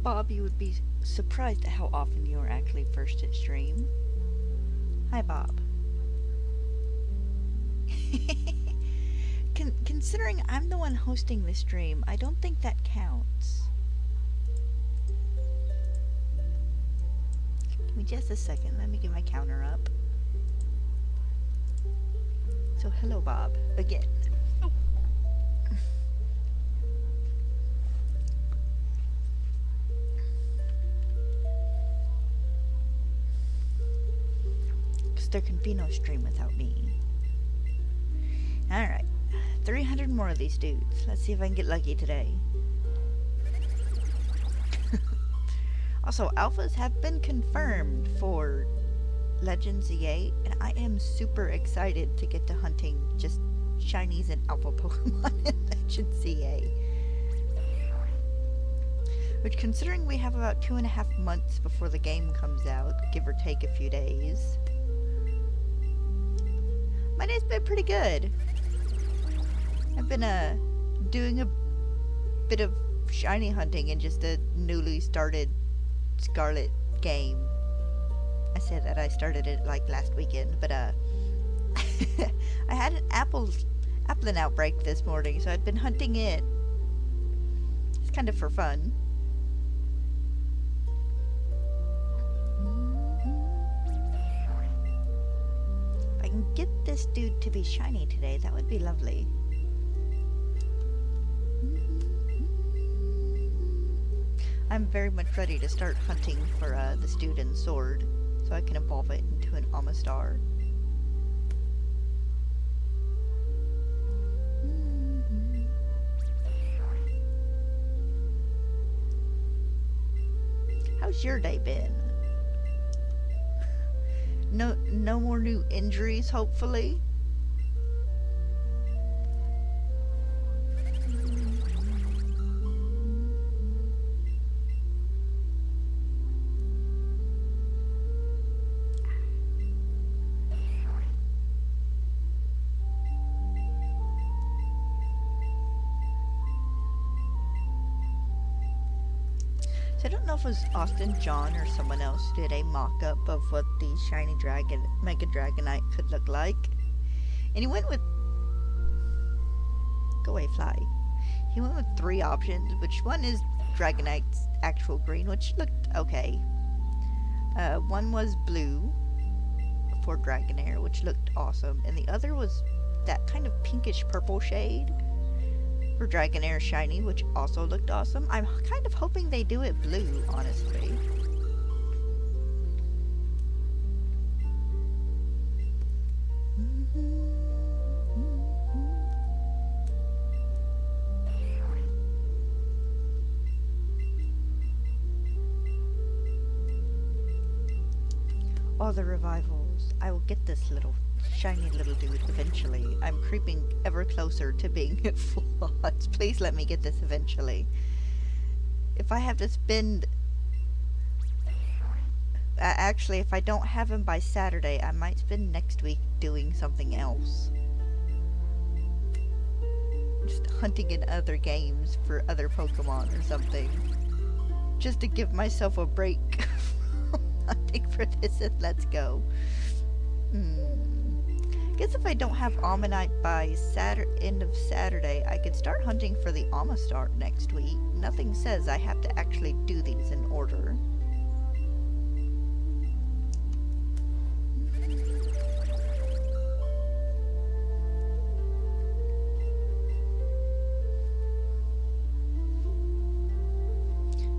Bob, you would be surprised at how often you are actually first at stream. Hi, Bob. Considering I'm the one hosting the stream, I don't think that counts. Give me just a second. Let me get my counter up. So, hello, Bob. Again. Because there can be no stream without me. Alright. 300 more of these dudes. Let's see if I can get lucky today. Also, alphas have been confirmed for Legends Z8, and I am super excited to get to hunting just shinies and alpha Pokemon in Legends Z8. Which, considering we have about 2.5 months before the game comes out, give or take a few days, my day's been pretty good. I've been doing a bit of shiny hunting in just a newly started Scarlet game. I said that I started it like last weekend, but I had an applin outbreak this morning, so I'd been hunting it. It's kind of for fun. If I can get this dude to be shiny today, that would be lovely. I'm very much ready to start hunting for the student sword, so I can evolve it into an Omastar. How's your day been? No more new injuries, hopefully? So I don't know if it was Austin John or someone else did a mock-up of what the shiny dragon, Mega Dragonite could look like. And he went with... Go away, fly. He went with 3 options, which one is Dragonite's actual green, which looked okay. One was blue for Dragonair, which looked awesome. And the other was that kind of pinkish purple shade for Dragonair Shiny, which also looked awesome. I'm kind of hoping they do it blue, honestly. All the revivals. I will get this little shiny little dude eventually. I'm creeping ever closer to being at full odds. Please let me get this eventually. If I have to spend... actually, if I don't have him by Saturday, I might spend next week doing something else. Just hunting in other games for other Pokemon or something. Just to give myself a break from hunting for this and let's go. Guess if I don't have Omanyte by end of Saturday, I could start hunting for the Omastar next week. Nothing says I have to actually do these in order.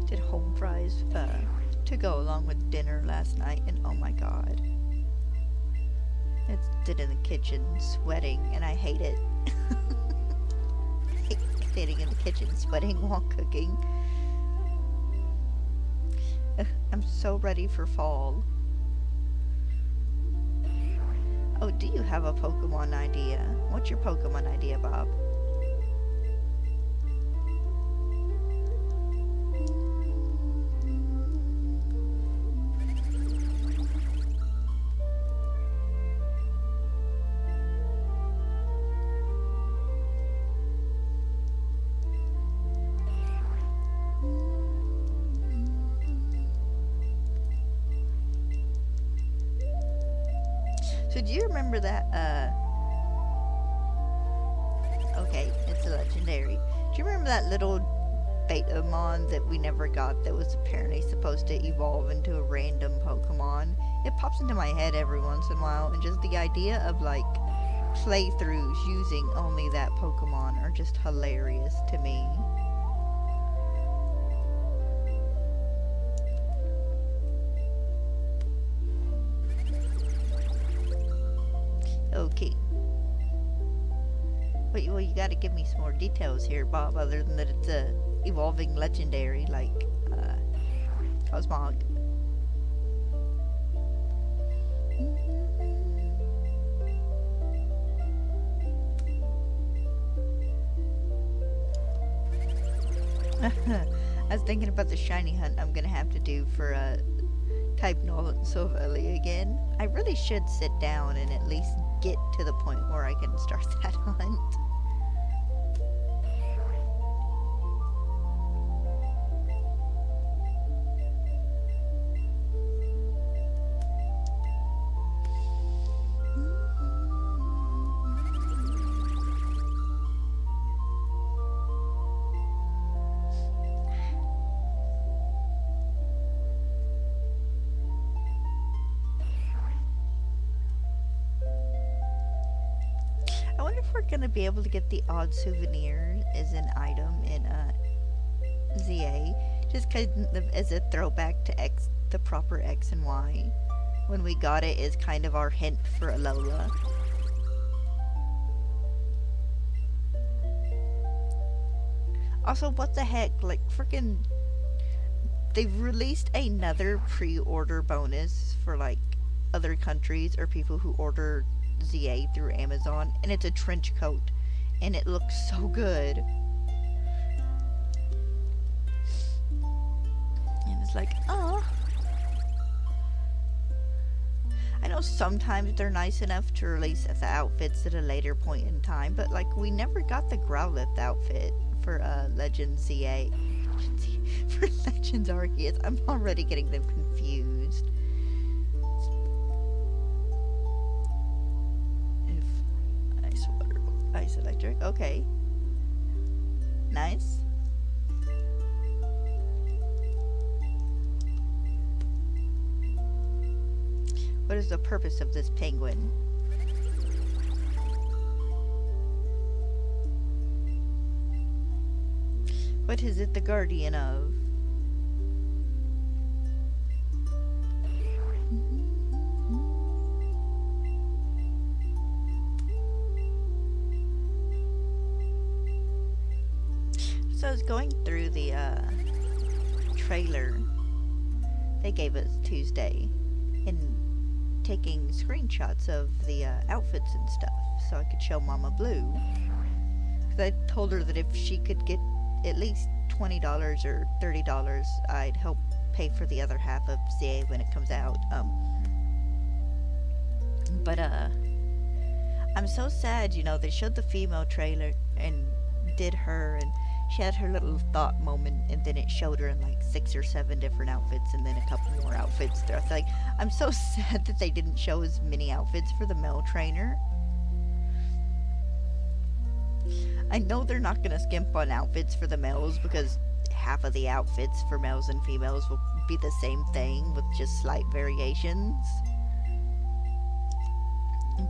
Did home fries to go along with dinner last night, and oh my god. It's did in the kitchen, sweating, and I hate it. I hate sitting in the kitchen, sweating while cooking. I'm so ready for fall. Oh, do you have a Pokemon idea? What's your Pokemon idea, Bob? So do you remember that, okay, it's a legendary. Do you remember that little Betamon that we never got that was apparently supposed to evolve into a random Pokemon? It pops into my head every once in a while, and just the idea of, like, playthroughs using only that Pokemon are just hilarious to me. Okay. But, well, you gotta give me some more details here, Bob, other than that it's a evolving legendary, like, Cosmog. I was thinking about the shiny hunt I'm gonna have to do for, type Null and Silvally again. I really should sit down and at least get to the point where I can start that hunt. I wonder if we're gonna be able to get the odd souvenir as an item in ZA, just kind of as a throwback to the proper X and Y. When we got it is kind of our hint for Alola. Also, what the heck, like freaking, they've released another pre-order bonus for like other countries or people who order ZA through Amazon, and it's a trench coat, and it looks so good. And it's like, oh. I know sometimes they're nice enough to release the outfits at a later point in time, but like we never got the Growlithe outfit for Legends ZA. For Legends Arceus. I'm already getting them confused. Ice Electric, okay. Nice. What is the purpose of this penguin? What is it the guardian of? So I was going through the trailer they gave us Tuesday and taking screenshots of the outfits and stuff so I could show Mama Blue. Because I told her that if she could get at least $20 or $30, I'd help pay for the other half of ZA when it comes out. But I'm so sad, you know, they showed the female trailer and did her, and she had her little thought moment, and then it showed her in like 6 or 7 different outfits and then a couple more outfits there. I was like, I'm so sad that they didn't show as many outfits for the male trainer. I know they're not gonna skimp on outfits for the males because half of the outfits for males and females will be the same thing with just slight variations.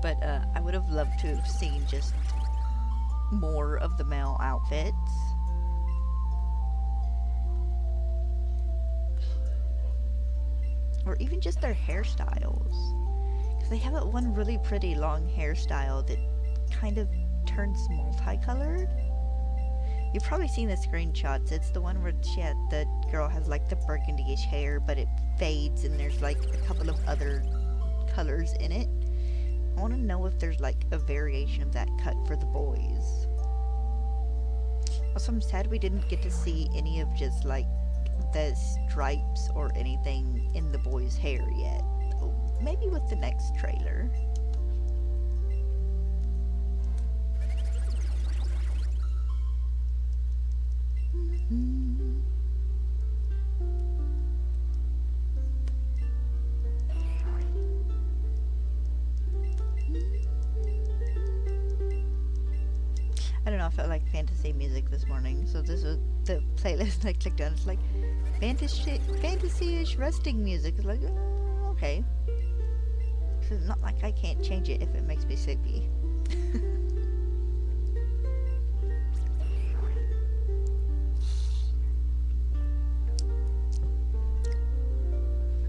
But I would have loved to have seen just more of the male outfits. Or even just their hairstyles. Because they have that one really pretty long hairstyle that kind of turns multicolored. You've probably seen the screenshots. It's the one where the girl has like the burgundy-ish hair, but it fades and there's like a couple of other colors in it. I want to know if there's like a variation of that cut for the boys. Also, I'm sad we didn't get to see any of just like the stripes or anything in the boys' hair yet. Oh, maybe with the next trailer. I don't know, I felt like fantasy music this morning, so this was the playlist I clicked on. It's like fantasy-ish resting music. It's like, okay. It's not like I can't change it if it makes me sleepy.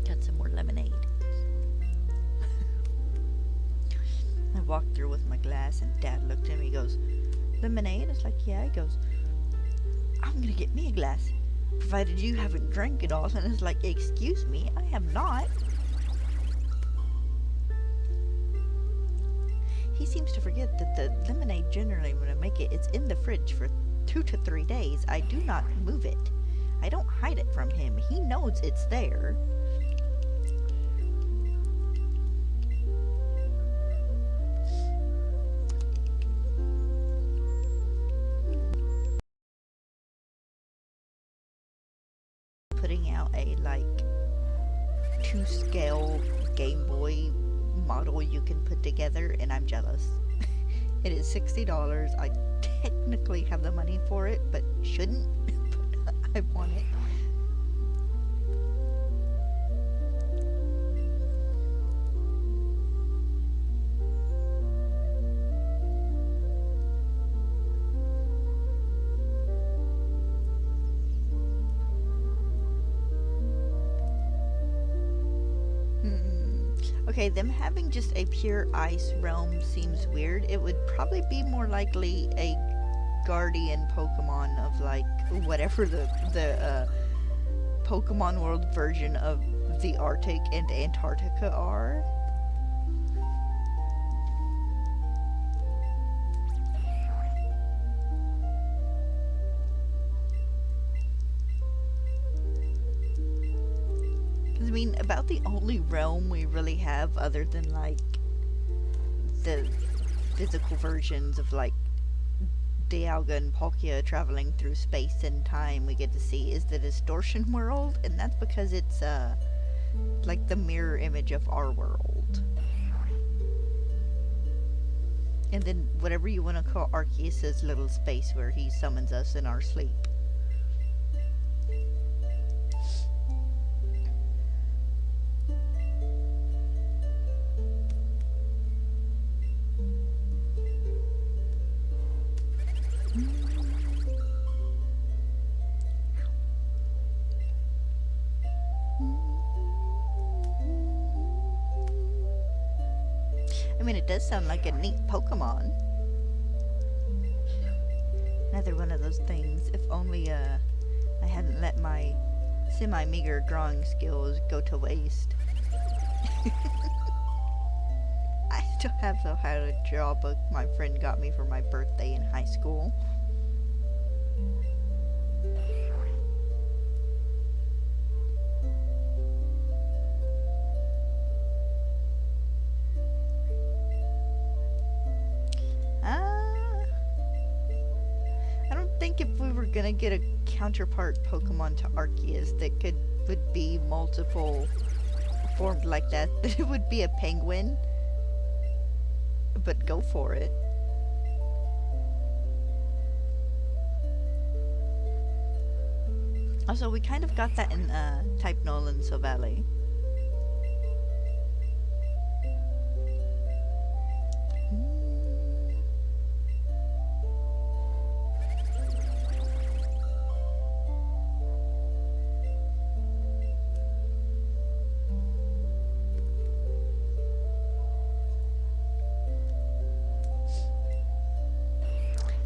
Got some more lemonade. I walked through with my glass and Dad looked at me. He goes, "Lemonade?" I was like, "Yeah." He goes, "I'm gonna get me a glass, provided you haven't drank it all." And it's like, "Excuse me, I have not." He seems to forget that the lemonade, generally when I make it, it's in the fridge for 2 to 3 days. I do not move it. I don't hide it from him. He knows it's there. Putting out a, like, 2-scale Game Boy model you can put together, and I'm jealous. It is $60. I technically have the money for it, but shouldn't. But I want it. Okay, them having just a pure ice realm seems weird. It would probably be more likely a guardian Pokemon of, like, whatever the Pokemon World version of the Arctic and Antarctica are. I mean, about the only realm we really have other than, like, the physical versions of, like, Dialga and Palkia traveling through space and time we get to see is the Distortion world, and that's because it's, like, the mirror image of our world. And then whatever you want to call Arceus' little space where he summons us in our sleep. I mean, it does sound like a neat Pokemon. Another one of those things. If only I hadn't let my semi-meager drawing skills go to waste. I still have the How to Draw book my friend got me for my birthday in high school. If we were gonna get a counterpart Pokemon to Arceus that would be multiple formed like that, it would be a penguin. But go for it. Also, we kind of got that in Type Null and Silvally.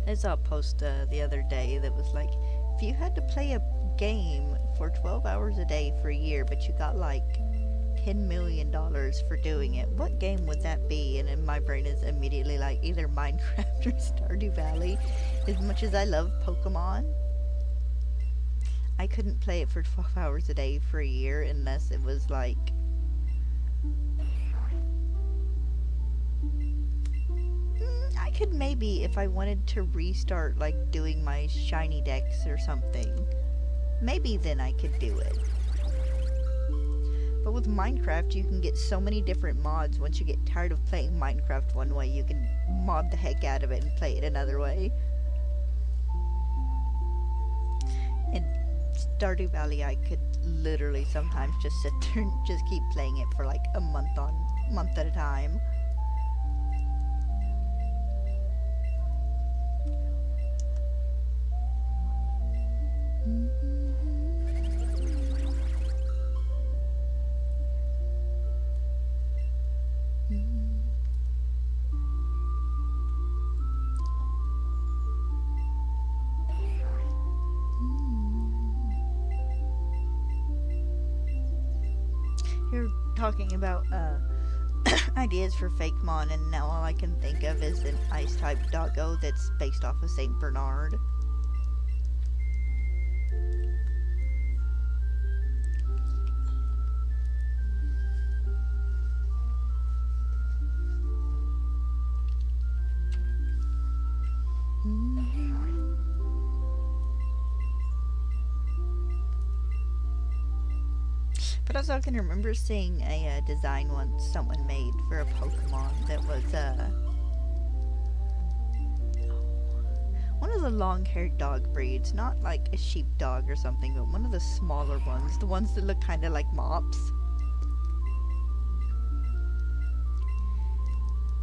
I saw a post the other day that was like, if you had to play a game for 12 hours a day for a year, but you got like $10 million for doing it, what game would that be? And in my brain is immediately like either Minecraft or Stardew Valley. As much as I love Pokemon, I couldn't play it for 12 hours a day for a year unless it was like I could maybe, if I wanted to restart, like, doing my shiny decks or something, maybe then I could do it. But with Minecraft, you can get so many different mods. Once you get tired of playing Minecraft one way, you can mod the heck out of it and play it another way. Stardew Valley, I could literally sometimes just sit there and just keep playing it for like a month at a time. You're talking about ideas for fake mon, and now all I can think of is an ice type doggo that's based off of Saint Bernard. But also I can remember seeing a design once someone made for a Pokemon that was one of the long-haired dog breeds, not like a sheepdog or something, but one of the smaller ones, the ones that look kind of like mops.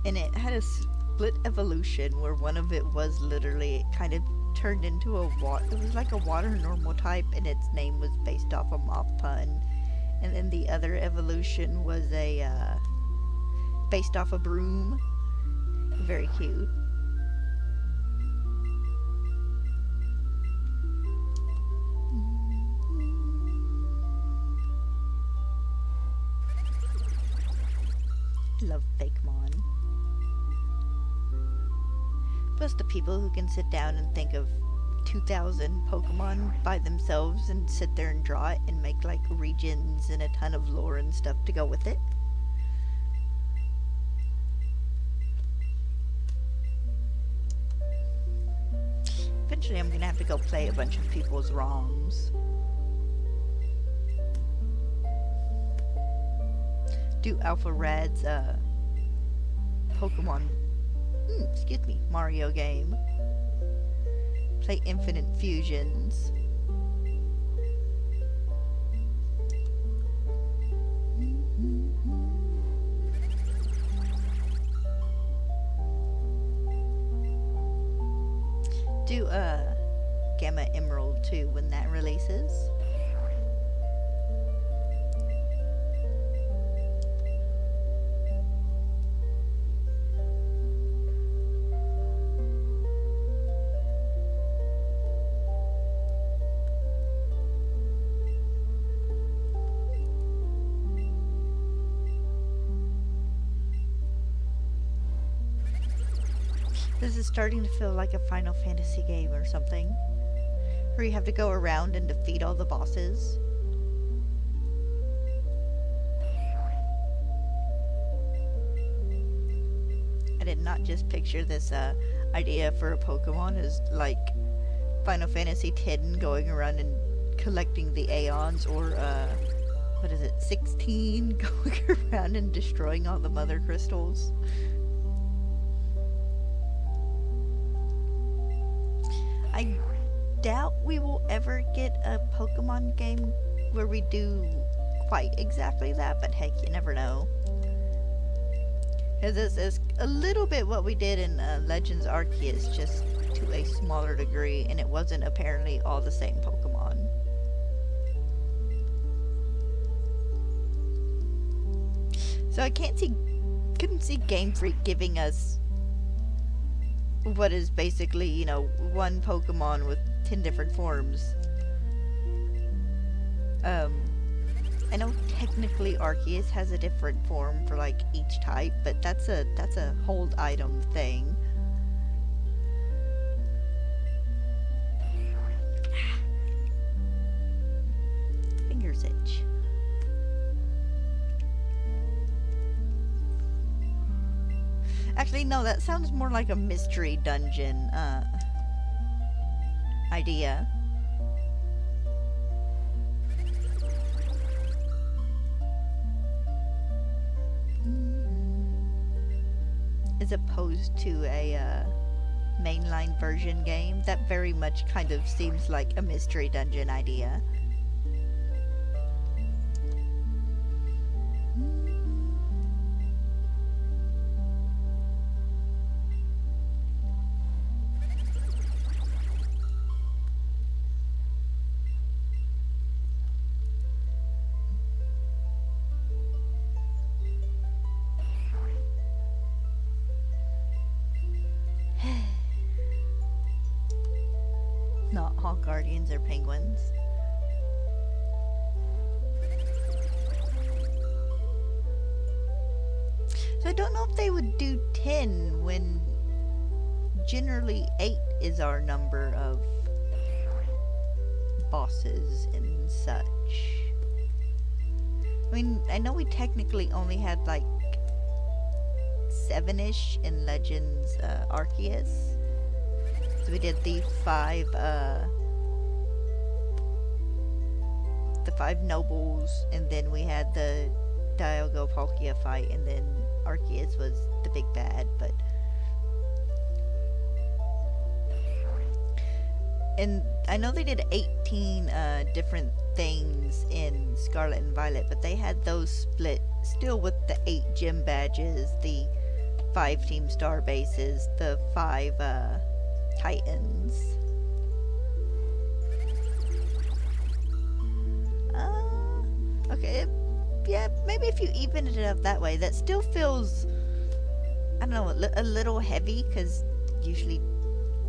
And it had a split evolution where one of it was literally, it kind of turned into it was like a water normal type, and its name was based off a mop pun. And then the other evolution was based off a broom. Very cute. I love Fakemon. Plus the people who can sit down and think of 2,000 Pokemon by themselves and sit there and draw it and make like regions and a ton of lore and stuff to go with it. Eventually I'm gonna have to go play a bunch of people's ROMs. Do Alpha Red's Pokemon excuse me, Mario game. Play Infinite Fusions. Do Gamma Emerald 2 when that releases. This is starting to feel like a Final Fantasy game or something, where you have to go around and defeat all the bosses. I did not just picture this idea for a Pokemon as like Final Fantasy X going around and collecting the Aeons, or what is it, 16 going around and destroying all the Mother Crystals. I doubt we will ever get a Pokemon game where we do quite exactly that, but heck, you never know. Because this is a little bit what we did in Legends Arceus, just to a smaller degree, and it wasn't apparently all the same Pokemon. So I couldn't see Game Freak giving us what is basically, you know, one Pokemon with 10 different forms. I know technically Arceus has a different form for like each type, but that's a hold item thing. Fingers itch. Actually, no, that sounds more like a mystery dungeon idea. As opposed to a mainline version game. That very much kind of seems like a mystery dungeon idea. Not all guardians are penguins. So I don't know if they would do 10 when generally 8 is our number of bosses and such. I mean, I know we technically only had like 7-ish in Legends Arceus. So we did the five nobles, and then we had the Diogo Palkia fight, and then Arceus was the big bad, but... And I know they did 18 different things in Scarlet and Violet, but they had those split still with the 8 gym badges, the 5 team star bases, the 5 Titans. Okay, yeah, maybe if you even it up that way, that still feels, I don't know, a little heavy, because usually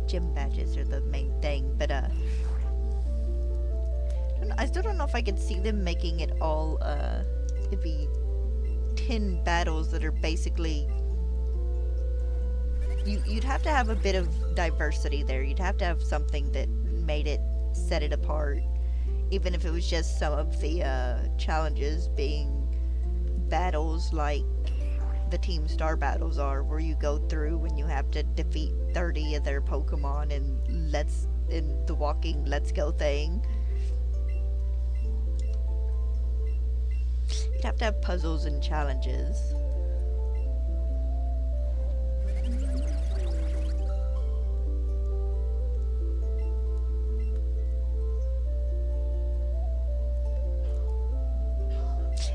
gym badges are the main thing, but I still don't know if I could see them making it all, it'd be 10 battles that are basically, you'd have to have a bit of diversity there. You'd have to have something that made it, set it apart, even if it was just some of the challenges being battles like the Team Star battles are, where you go through and you have to defeat 30 of their Pokemon and in the walking let's go thing. You'd have to have puzzles and challenges.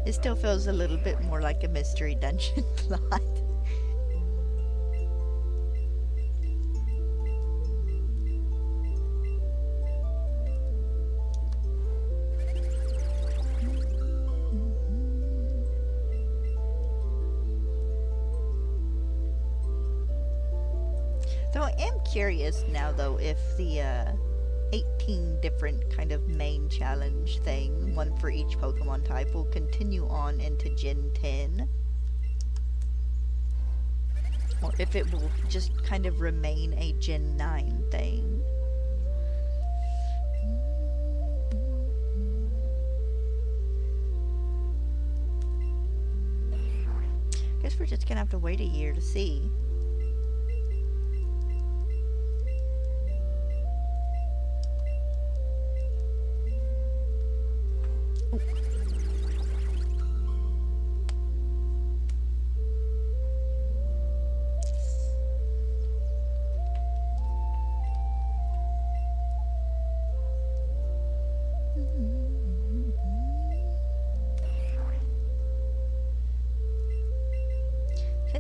It still feels a little bit more like a mystery dungeon plot. So I am curious now, though, if the 18 different kind of main challenge thing, one for each Pokemon type, will continue on into Gen 10. Or if it will just kind of remain a Gen 9 thing. Guess we're just gonna have to wait a year to see.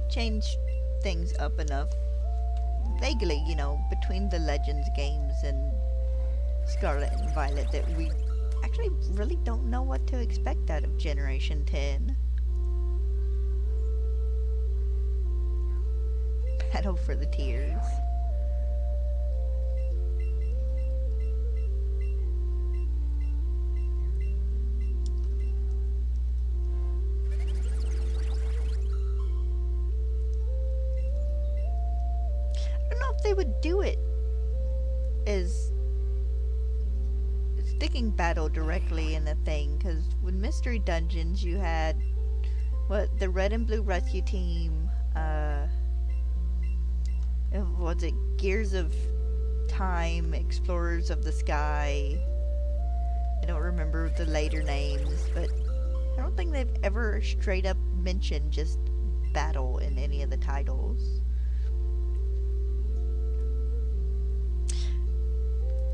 Change things up enough, vaguely, you know, between the Legends games and Scarlet and Violet, that we actually really don't know what to expect out of Generation 10. Battle for the Tears. They would do it as sticking battle directly in the thing, because with Mystery Dungeons you had the Red and Blue Rescue Team, was it Gears of Time, Explorers of the Sky, I don't remember the later names, but I don't think they've ever straight up mentioned just battle in any of the titles.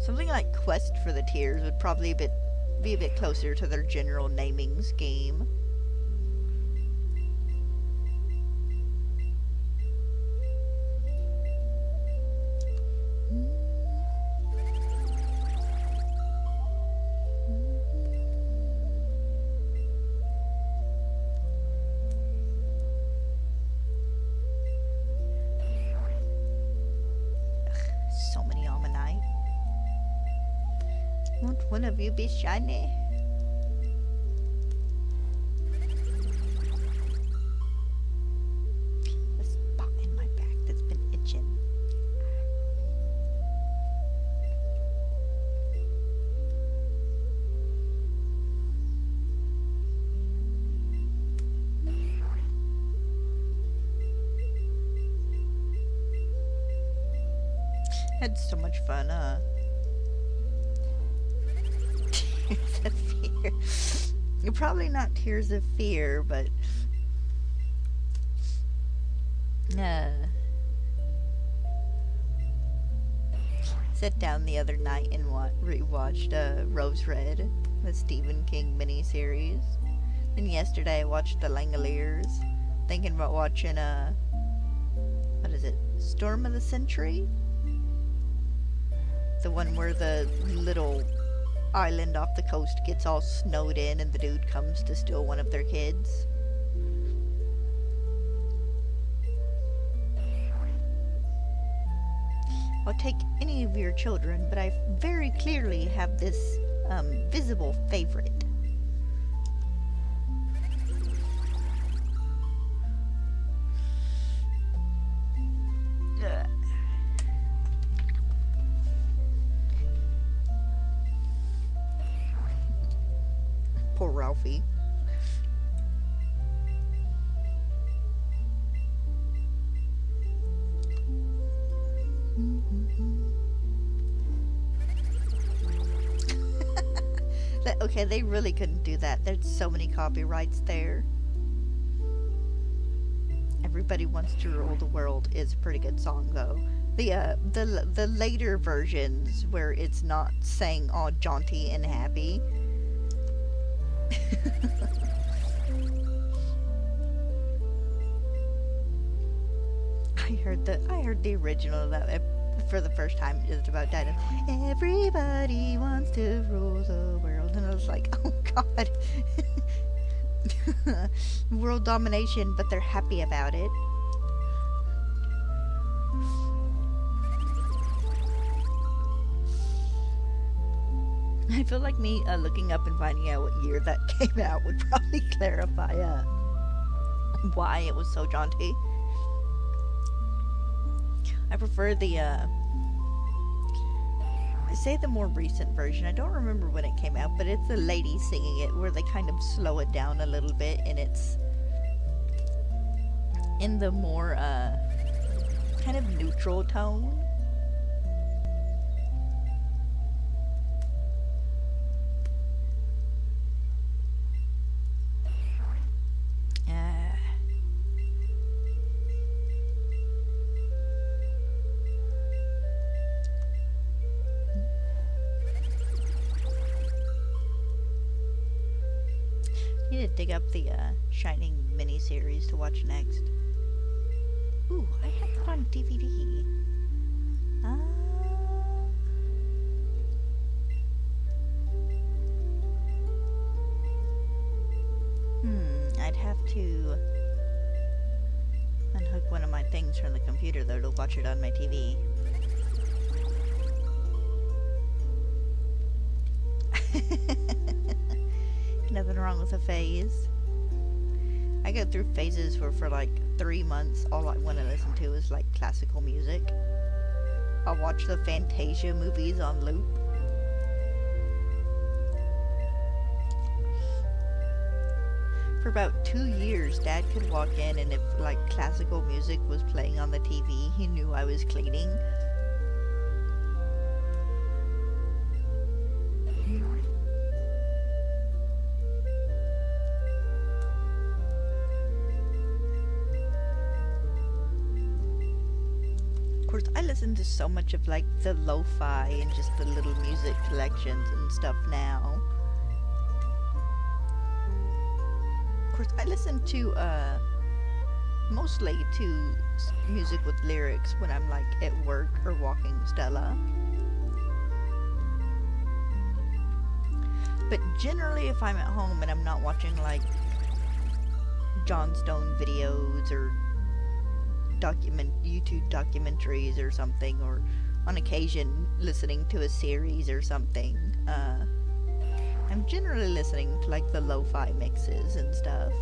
Something like Quest for the Tears would probably be a bit closer to their general naming scheme. So many Omanyte. Won't one of you be shiny? A spot in my back that's been itching. Had so much fun, Tears of Fear. Probably not Tears of Fear, but sat down the other night and rewatched Rose Red, the Stephen King miniseries. Then yesterday I watched The Langoliers. Thinking about watching what is it? Storm of the Century? The one where the little island off the coast gets all snowed in and the dude comes to steal one of their kids. I'll take any of your children, but I very clearly have this visible favorite. Poor Ralphie. Okay, they really couldn't do that. There's so many copyrights there. Everybody Wants to Rule the World is a pretty good song, though. The later versions where it's not saying all jaunty and happy. I heard the original that for the first time just about died. Everybody wants to rule the world, and I was like, oh god. World domination, but they're happy about it. I feel like me looking up and finding out what year that came out would probably clarify why it was so jaunty. I prefer the I say the more recent version. I don't remember when it came out, but it's the lady singing it where they kind of slow it down a little bit, and it's in the more kind of neutral tone. Need to dig up the Shining miniseries to watch next. Ooh, I have that on DVD. I'd have to unhook one of my things from the computer though to watch it on my TV. Nothing wrong with a phase. I go through phases where for like 3 months all I want to listen to is like classical music. I'll watch the Fantasia movies on loop. For about 2 years, Dad could walk in and if like classical music was playing on the TV, he knew I was cleaning. course, I listen to so much of like the lo-fi and just the little music collections and stuff now. Of course, I listen to mostly to music with lyrics when I'm like at work or walking Stella. But generally, if I'm at home and I'm not watching like John Stone videos or YouTube documentaries or something, or on occasion listening to a series or something, I'm generally listening to like the lo-fi mixes and stuff.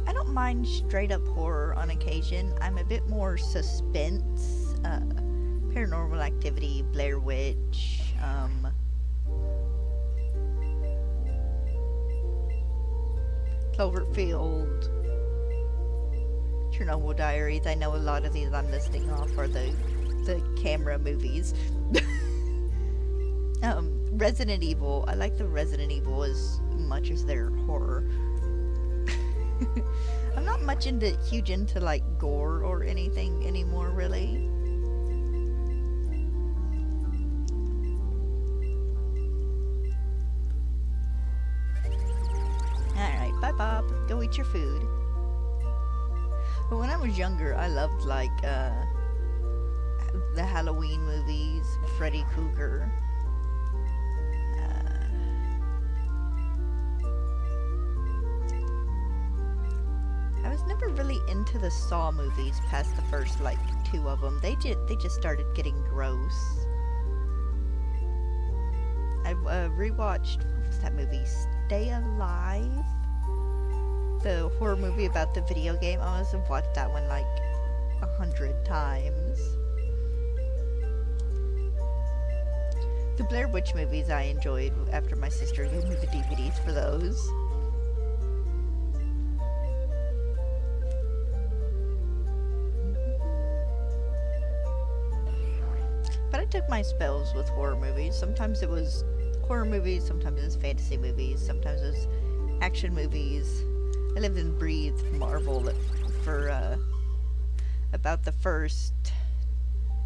I don't mind straight up horror on occasion. I'm a bit more suspense, Paranormal Activity, Blair Witch, Cloverfield, Chernobyl Diaries. I know a lot of these I'm listing off are the camera movies. Resident Evil. I like the Resident Evil as much as their horror. I'm not much huge into like gore or anything anymore, really. Alright, bye Bob. Go eat your food. But when I was younger, I loved like the Halloween movies, Freddy Krueger. I was never really into the Saw movies past the first like 2 of them. They just started getting gross. I rewatched, what was that movie? Stay Alive? The horror movie about the video game. I must have watched that one like 100 times. The Blair Witch movies I enjoyed after my sister gave me the DVDs for those. But I took my spells with horror movies. Sometimes it was horror movies, sometimes it was fantasy movies, sometimes it was action movies. I lived and breathed Marvel for about the first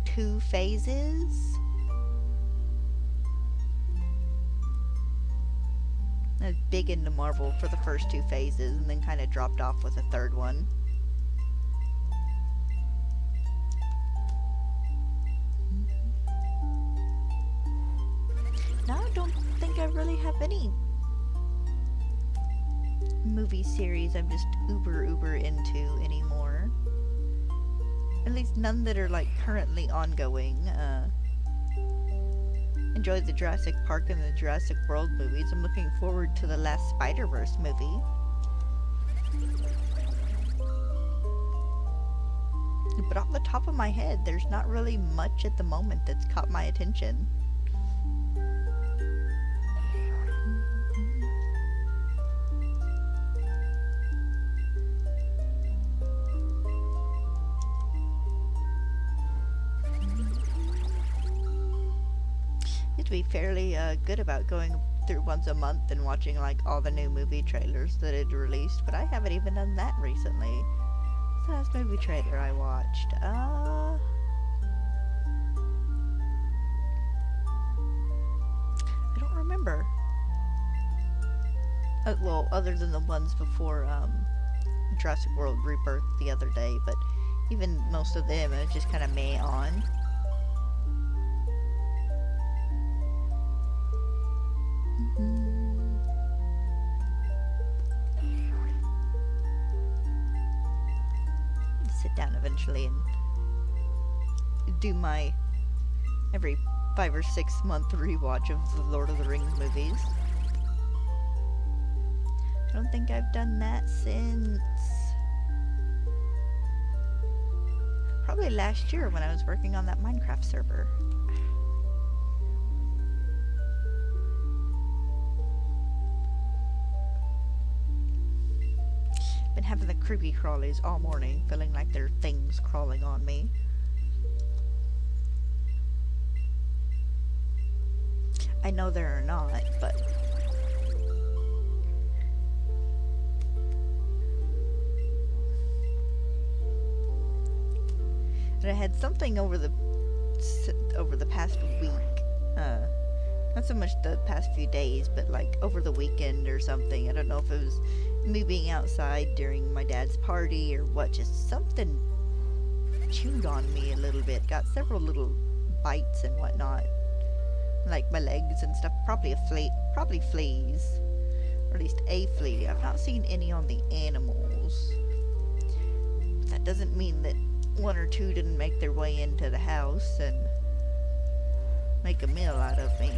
2 phases. I was big into Marvel for the first 2 phases and then kind of dropped off with a 3rd one. Now I don't think I really have any movie series I'm just uber into anymore. At least none that are like currently ongoing. Enjoyed the Jurassic Park and the Jurassic World movies. I'm looking forward to the last Spider-Verse movie. But off the top of my head, there's not really much at the moment that's caught my attention. To be fairly good about going through once a month and watching like all the new movie trailers that it released, but I haven't even done that recently. What's the last movie trailer I watched? I don't remember. Well, other than the ones before Jurassic World Rebirth the other day, but even most of them it was just kind of meh on. Sit down eventually and do my every 5 or 6 month rewatch of the Lord of the Rings movies. I don't think I've done that since probably last year when I was working on that Minecraft server. Been having the creepy crawlies all morning, feeling like there are things crawling on me. I know there are not, but and I had something over the past week. Not so much the past few days, but like over the weekend or something. I don't know if it was me being outside during my dad's party or what. Just something chewed on me a little bit. Got several little bites and whatnot, like my legs and stuff. Probably fleas, or at least a flea. I've not seen any on the animals. But that doesn't mean that one or two didn't make their way into the house and make a meal out of me.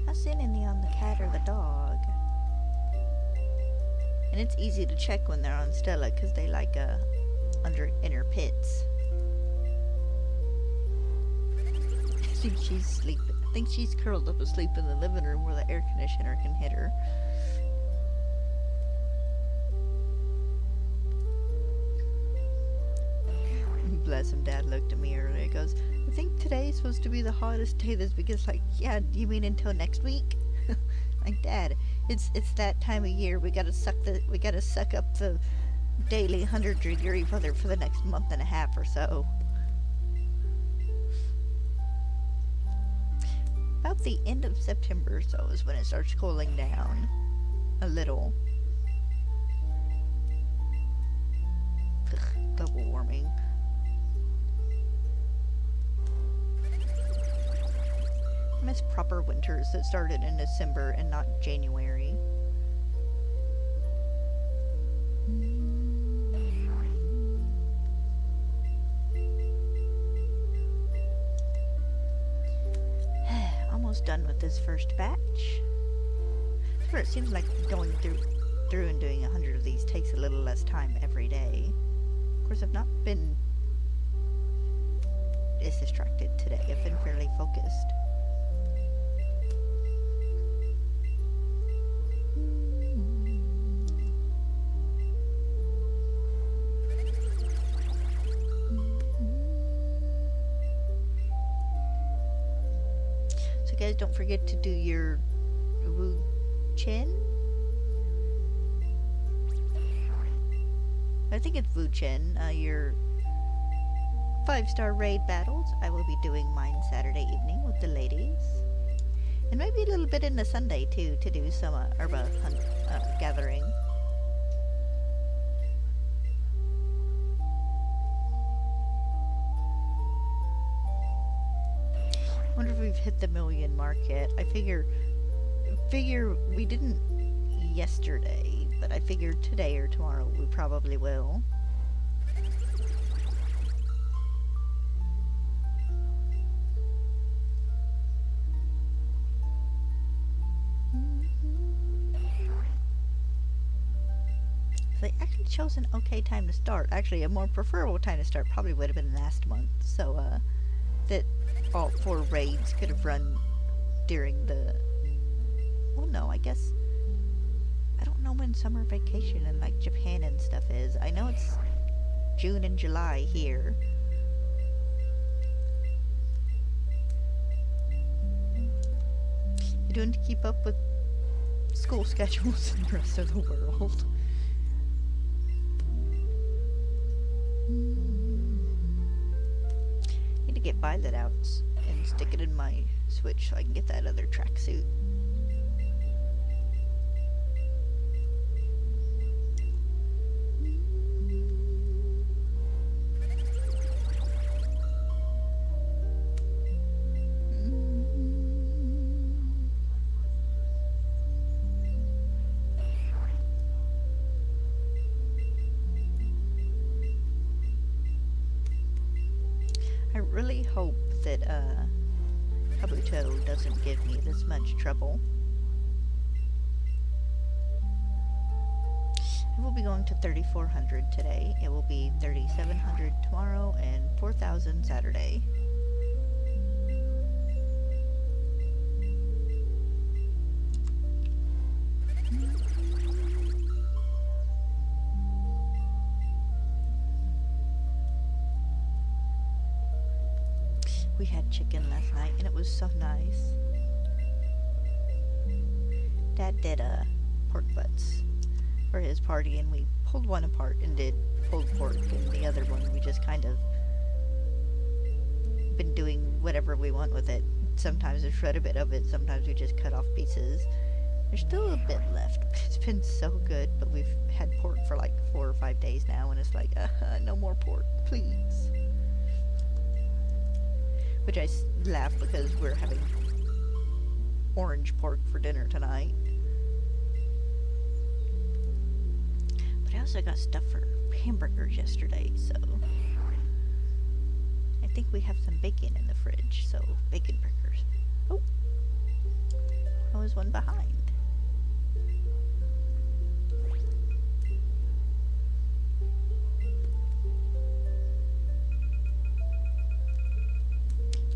Not seeing any on the cat or the dog. And it's easy to check when they're on Stella because they like under inner pits. I think she's sleeping. I think she's curled up asleep in the living room where the air conditioner can hit her. Bless him, Dad looked at me earlier. He goes, I think today's supposed to be the hottest day this week. It's like, yeah, you mean until next week? Like, Dad, it's that time of year. We gotta suck up the daily 100-degree weather for the next month and a half or so. About the end of September or so is when it starts cooling down a little. Ugh, global warming. I miss proper winters that started in December and not January. Almost done with this first batch. Sure, it seems like going through and doing 100 of these takes a little less time every day. Of course, I've not been as distracted today. I've been fairly focused. Guys, don't forget to do your Wu Chen. I think it's Wu Chen. Your 5-star raid battles. I will be doing mine Saturday evening with the ladies, and maybe a little bit into Sunday too to do some herba hunt gathering. I wonder if we've hit the 1 million mark yet. I figure we didn't yesterday, but I figured today or tomorrow we probably will. So they actually chose an okay time to start. Actually, a more preferable time to start probably would have been last month. So, that all 4 raids could have run during the... Well, no, I guess... I don't know when summer vacation in, like, Japan and stuff is. I know it's June and July here. You're doing to keep up with school schedules in the rest of the world. Get Violet out and stick it in my Switch so I can get that other tracksuit. I really hope that Kabuto doesn't give me this much trouble. I will be going to 3,400 today. It will be 3,700 tomorrow and 4,000 Saturday. We had chicken last night and it was so nice. Dad did pork butts for his party, and we pulled one apart and did pulled pork, and the other one we just kind of been doing whatever we want with it. Sometimes we shred a bit of it, sometimes we just cut off pieces. There's still a bit left, but it's been so good. But we've had pork for like 4 or 5 days now, and it's like, no more pork, please. Which I laugh because we're having orange pork for dinner tonight. But I also got stuff for hamburgers yesterday, so I think we have some bacon in the fridge, so bacon burgers. Oh, I was one behind.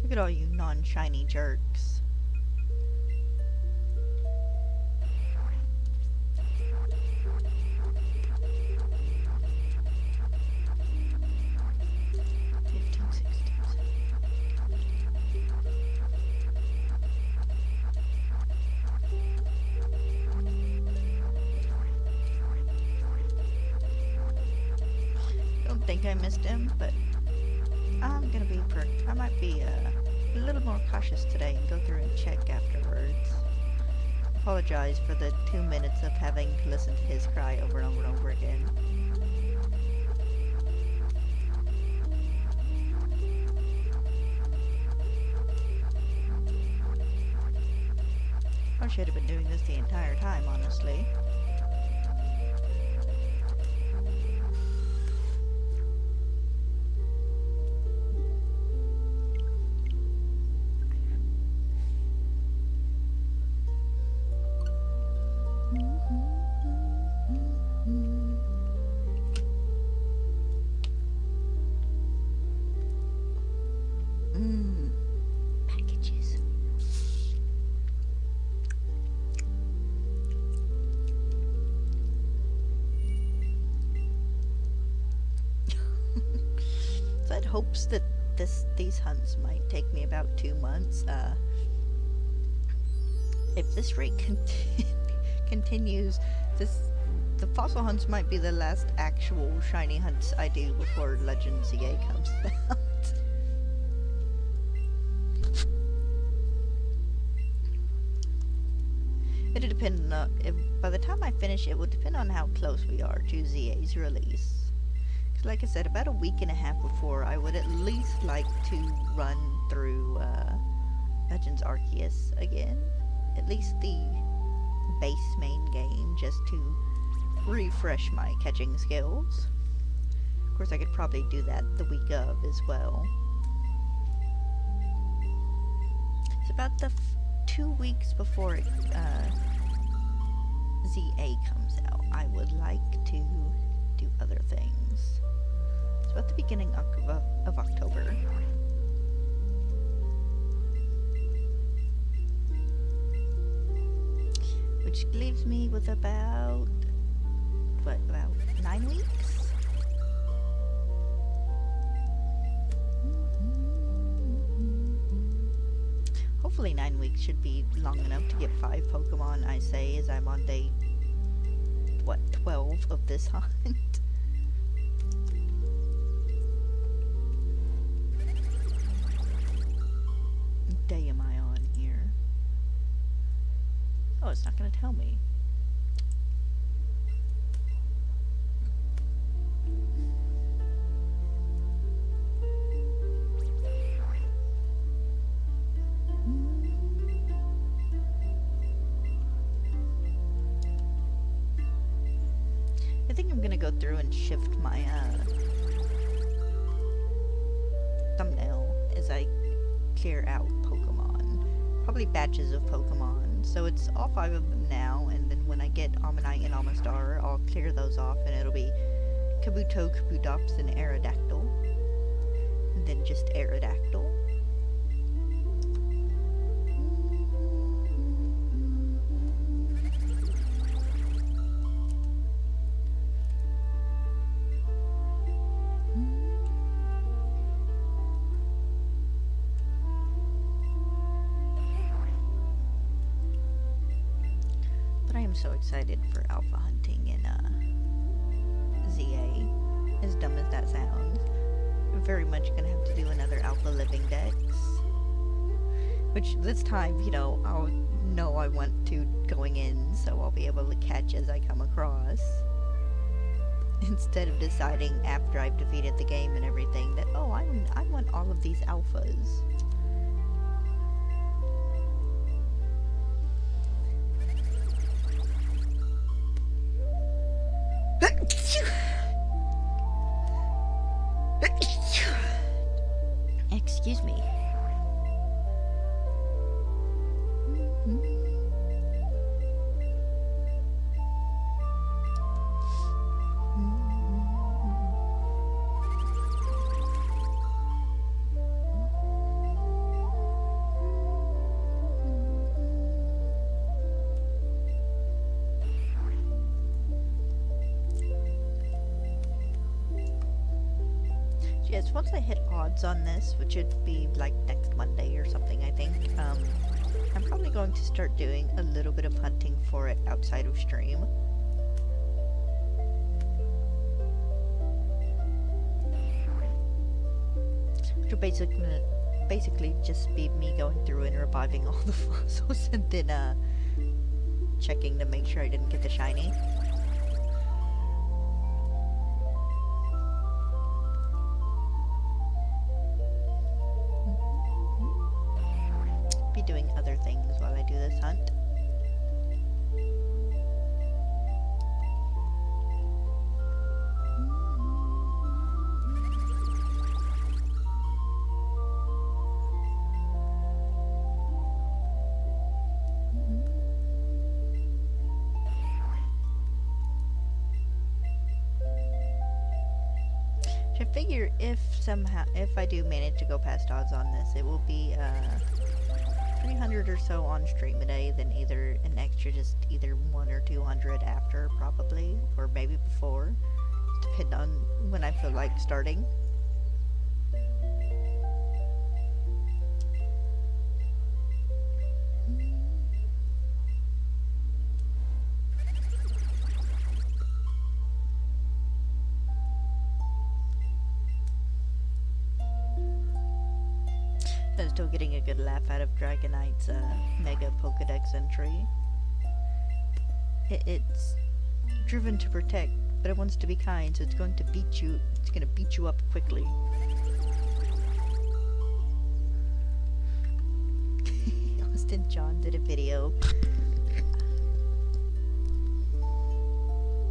Look at all you non-shiny jerks. Don't think I missed him, but I'm gonna be I might be a little more cautious today and go through and check afterwards. Apologize for the 2 minutes of having to listen to his cry over and over and over again. I should have been doing this the entire time, honestly. Packages. So I had hopes that these hunts might take me about 2 months. If this rate continues, the fossil hunts might be the last actual shiny hunts I do before Legend ZA comes out. It'll depend on, by the time I finish, it will depend on how close we are to ZA's release. Because like I said, about a week and a half before, I would at least like to run through Legends Arceus again. At least the base main game, just to refresh my catching skills. Of course, I could probably do that the week of as well. It's about the 2 weeks before ZA comes out. I would like to do other things. It's about the beginning of October. Which leaves me with about 9 weeks? Hopefully 9 weeks should be long enough to get 5 Pokemon, I say, as I'm on day, 12 of this hunt. What day am I on here? Oh, it's not gonna tell me. I think I'm gonna go through and shift my thumbnail as I clear out Pokemon. Probably batches of Pokemon. So it's all 5 of them now, and then when I get Omanyte and Amistar, I'll clear those off, and it'll be Kabuto, Kabutops, and Aerodactyl. And then just Aerodactyl. so excited for alpha hunting in ZA. As dumb as that sounds. I'm very much gonna have to do another alpha living dex. Which this time, you know, I'll know I want to going in, so I'll be able to catch as I come across. Instead of deciding after I've defeated the game and everything that, oh, I want all of these alphas. Excuse me. Yes, once I hit odds on this, which would be like next Monday or something, I think, I'm probably going to start doing a little bit of hunting for it outside of stream. Which will basically just be me going through and reviving all the fossils and then checking to make sure I didn't get the shiny. Be doing other things while I do this hunt. I figure if I do manage to go past odds on this, it will be 300 or so on stream a day, then either an extra just either 100 or 200 after probably, or maybe before, depending on when I feel like starting. I'm still getting a good laugh out of Dragonite's Mega Pokedex entry. It's driven to protect, but it wants to be kind, so it's going to beat you. It's going to beat you up quickly. Austin John did a video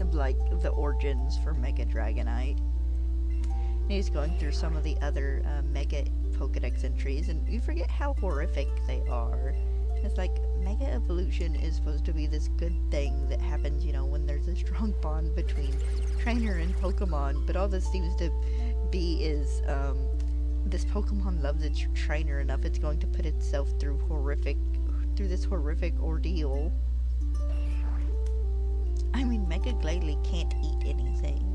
of like the origins for Mega Dragonite. And he's going through some of the other Mega Pokedex entries, and you forget how horrific they are. It's like, Mega Evolution is supposed to be this good thing that happens, you know, when there's a strong bond between trainer and Pokemon, but all this seems to be is, this Pokemon loves its trainer enough, it's going to put itself through this horrific ordeal. I mean, Mega Glalie can't eat anything.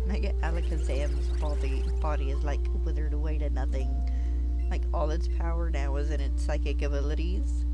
Mega Alakazam's body is like withered away to nothing. Like all its power now is in its psychic abilities.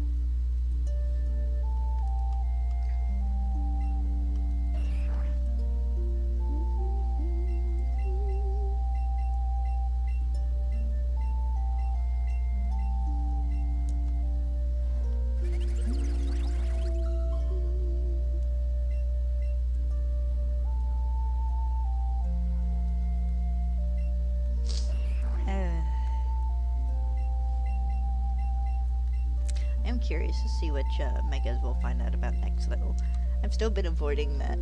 I'm curious to see which megas we'll find out about next, though. I've still been avoiding that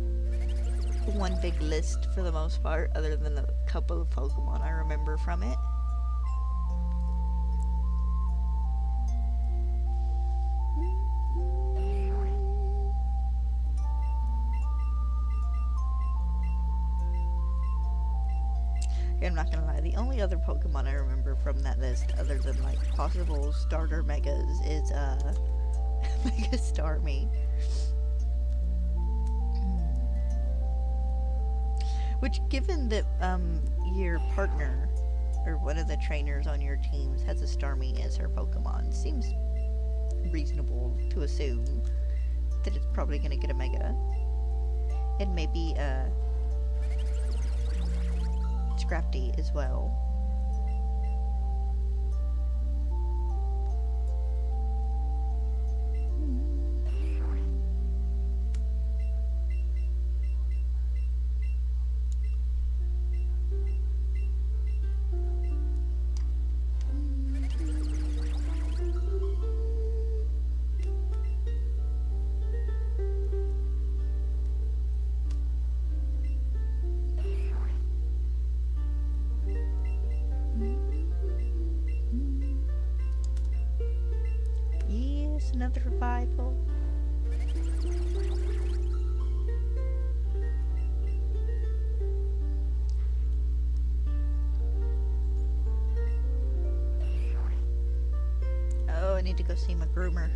one big list for the most part, other than a couple of Pokemon I remember from it. I'm not gonna lie, the only other Pokemon I remember from that list, other than like possible starter megas, is Mega Starmie. Which, given that your partner or one of the trainers on your teams has a Starmie as her Pokemon. Seems reasonable to assume that it's probably going to get a Mega. And maybe Scrafty as well. Another revival. Oh, I need to go see my groomer.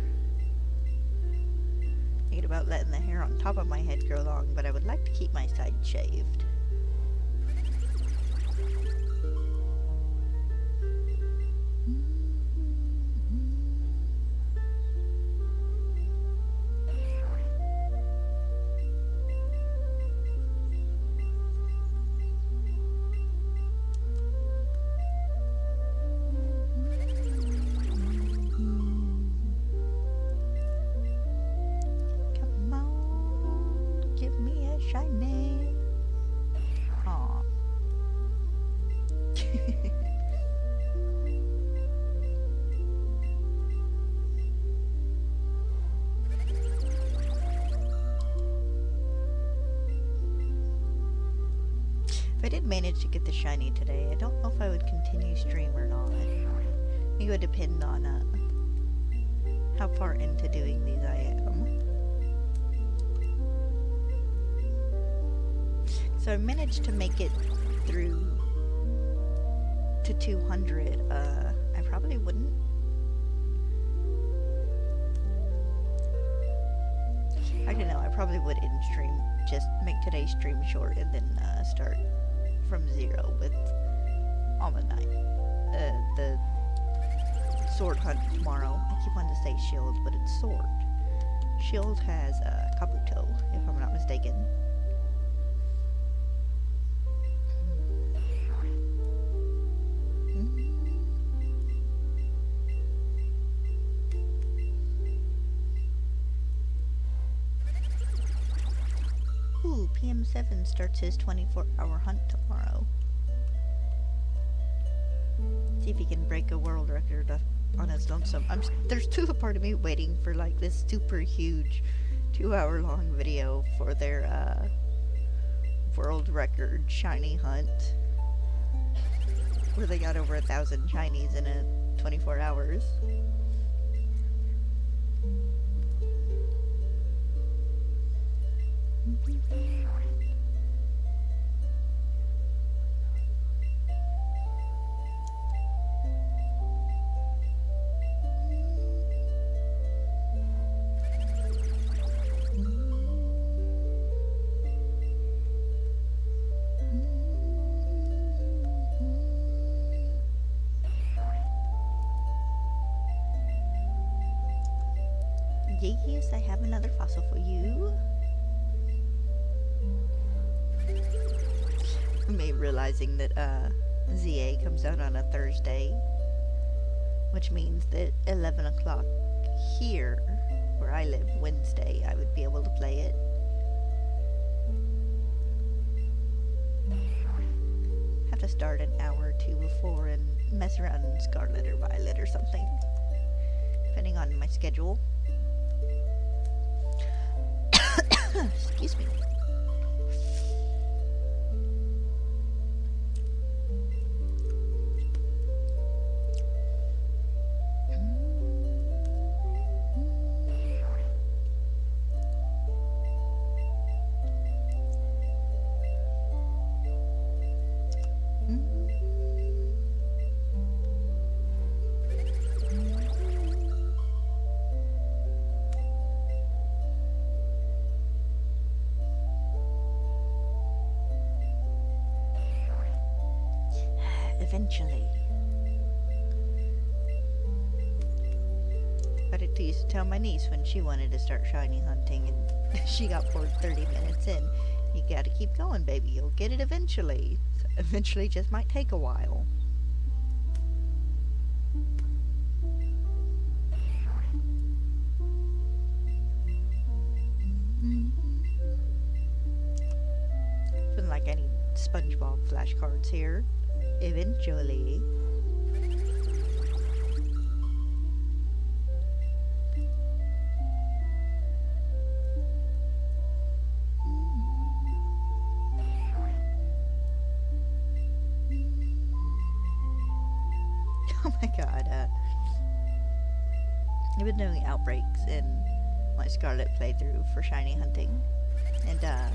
Thinking about letting the hair on top of my head grow long, but I would like to keep my sides shaved. If I did manage to get the shiny today, I don't know if I would continue stream or not. It would depend on how far into doing these I am. So I managed to make it through to 200. I probably wouldn't. I don't know, I probably would end stream. Just make today's stream short and then start from 0 with Omanyte. The sword hunt tomorrow. I keep wanting to say shield, but it's sword. Shield has Kabuto, if I'm not mistaken. Ooh, PM7 starts his 24-hour hunt tomorrow. See if he can break a world record on his lonesome. There's still a part of me waiting for like this super huge 2-hour long video for their world record shiny hunt, where they got over 1,000 shinies in 24 hours. Yes, I have another fossil for you. Me realizing that ZA comes out on a Thursday, which means that 11 o'clock here, where I live, Wednesday, I would be able to play it. Have to start an hour or two before and mess around in Scarlet or Violet or something, depending on my schedule. Excuse me. eventually. But I used to tell my niece when she wanted to start shiny hunting and she got bored 30 minutes in. You gotta keep going, baby. You'll get it eventually. So eventually just might take a while. Feeling like I need SpongeBob flashcards here. Eventually. Oh my god, I've been doing outbreaks in my Scarlet playthrough for shiny hunting, and I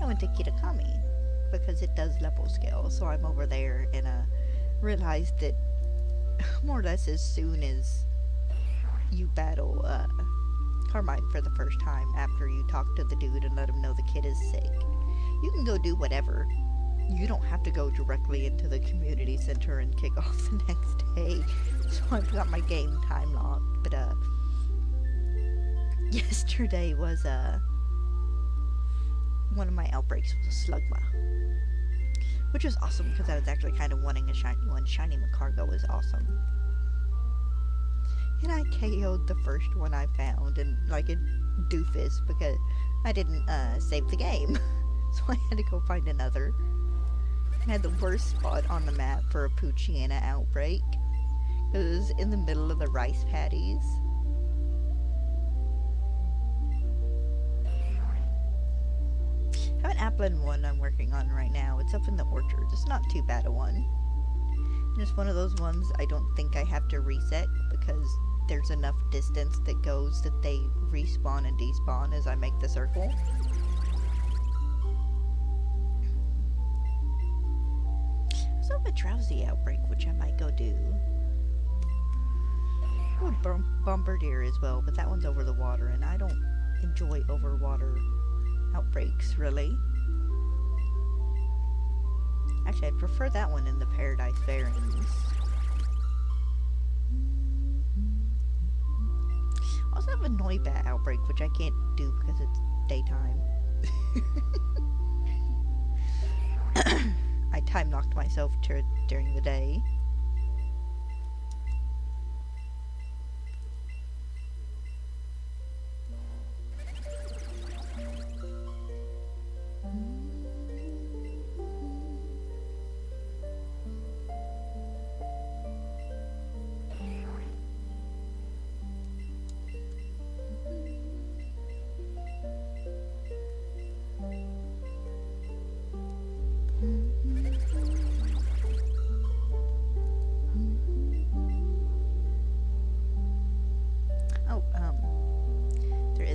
went to Kitakami because it does level scale, so I'm over there and realized that more or less as soon as you battle Carmine for the first time after you talk to the dude and let him know the kid is sick, you can go do whatever. You don't have to go directly into the community center and kick off the next day. So I've got my game time locked. But yesterday was one of my outbreaks was a slugma, which was awesome because I was actually kind of wanting a shiny one. Shiny Macargo was awesome. And I KO'd the first one I found, and like a doofus because I didn't save the game. So I had to go find another. I had the worst spot on the map for a Poochyena outbreak. It was in the middle of the rice paddies. I have an Applin one I'm working on right now. It's up in the orchard. It's not too bad a one. And it's one of those ones I don't think I have to reset because there's enough distance that goes that they respawn and despawn as I make the circle. I have a drowsy outbreak, which I might go do. Oh, Bombardier as well, but that one's over the water, and I don't enjoy over water outbreaks, really. Actually, I'd prefer that one in the Paradise Bearings. I also have a Noibat outbreak, which I can't do because it's daytime. I time locked myself during the day.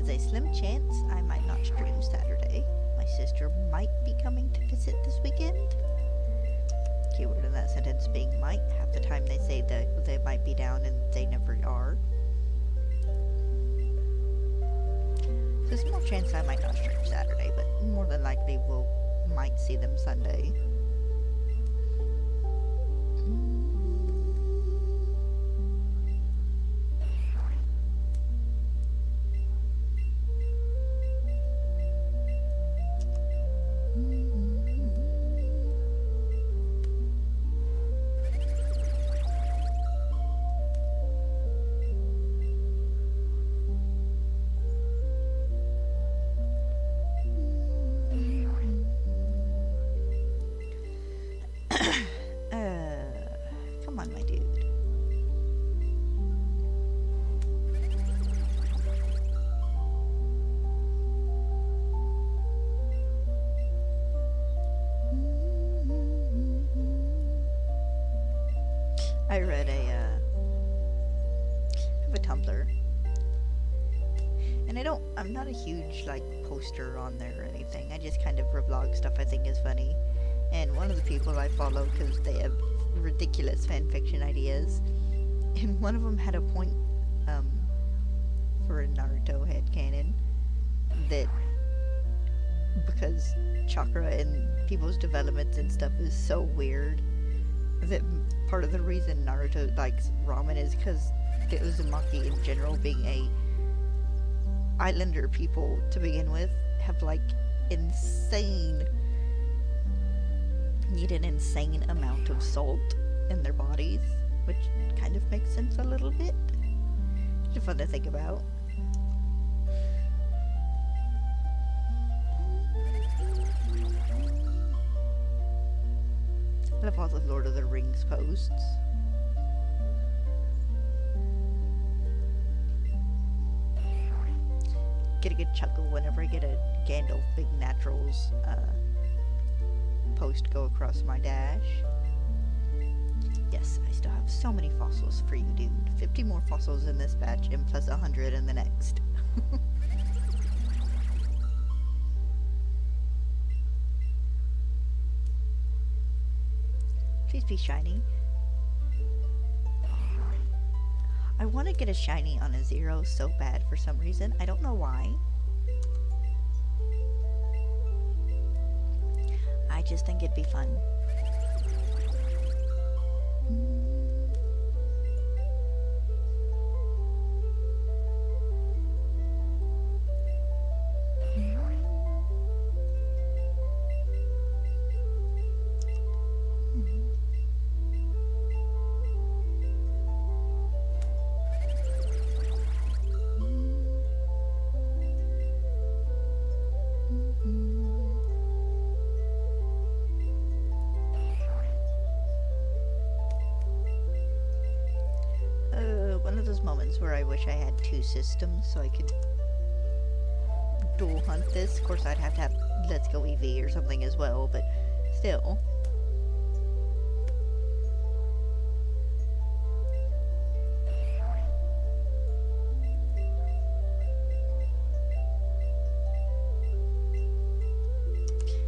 A slim chance I might not stream Saturday. My sister might be coming to visit this weekend. Keyword in that sentence being might. Half the time they say that they might be down and they never are. So small chance I might not stream Saturday, but more than likely might see them Sunday. Come on, my dude. I read I have a Tumblr. And I'm not a huge, like, poster on there or anything. I just kind of revlog stuff I think is funny. And one of the people I follow, because they have ridiculous fanfiction ideas, and one of them had a point, for a Naruto headcanon, that because chakra and people's developments and stuff is so weird, that part of the reason Naruto likes ramen is because the Uzumaki in general, being a islander people to begin with, have like need an insane amount of salt in their bodies, which kind of makes sense a little bit. It's fun to think about. I love all the Lord of the Rings posts. Get a good chuckle whenever I get a Gandalf Big Naturals post go across my dash. Yes, I still have so many fossils for you, dude. 50 more fossils in this batch and plus 100 in the next. Please be shiny. I want to get a shiny on a Zero so bad for some reason. I don't know why. I just think it'd be fun. One of those moments where I wish I had two systems so I could dual hunt this. Of course, I'd have to have Let's Go EV or something as well, but still.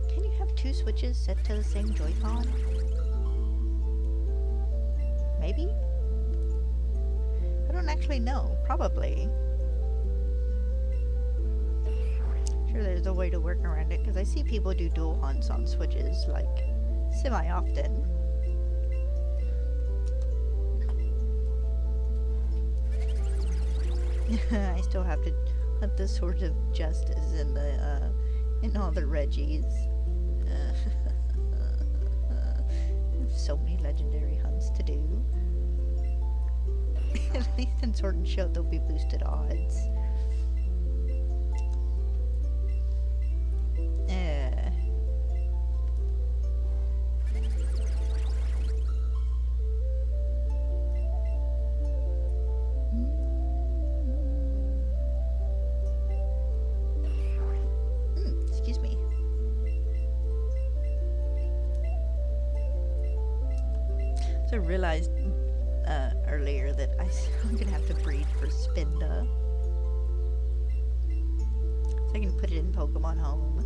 Can you have two switches set to the same Joy-Con? Maybe? I don't actually know. Probably. Sure, there's a way to work around it, because I see people do dual hunts on Switches, like, semi-often. I still have to hunt the Swords of Justice in the, in all the Reggies. So many legendary hunts to do. At least in Sword and Shield there'll be boosted odds. Excuse me. So I realized earlier that I'm gonna have to breed for Spinda, so I can put it in Pokemon Home.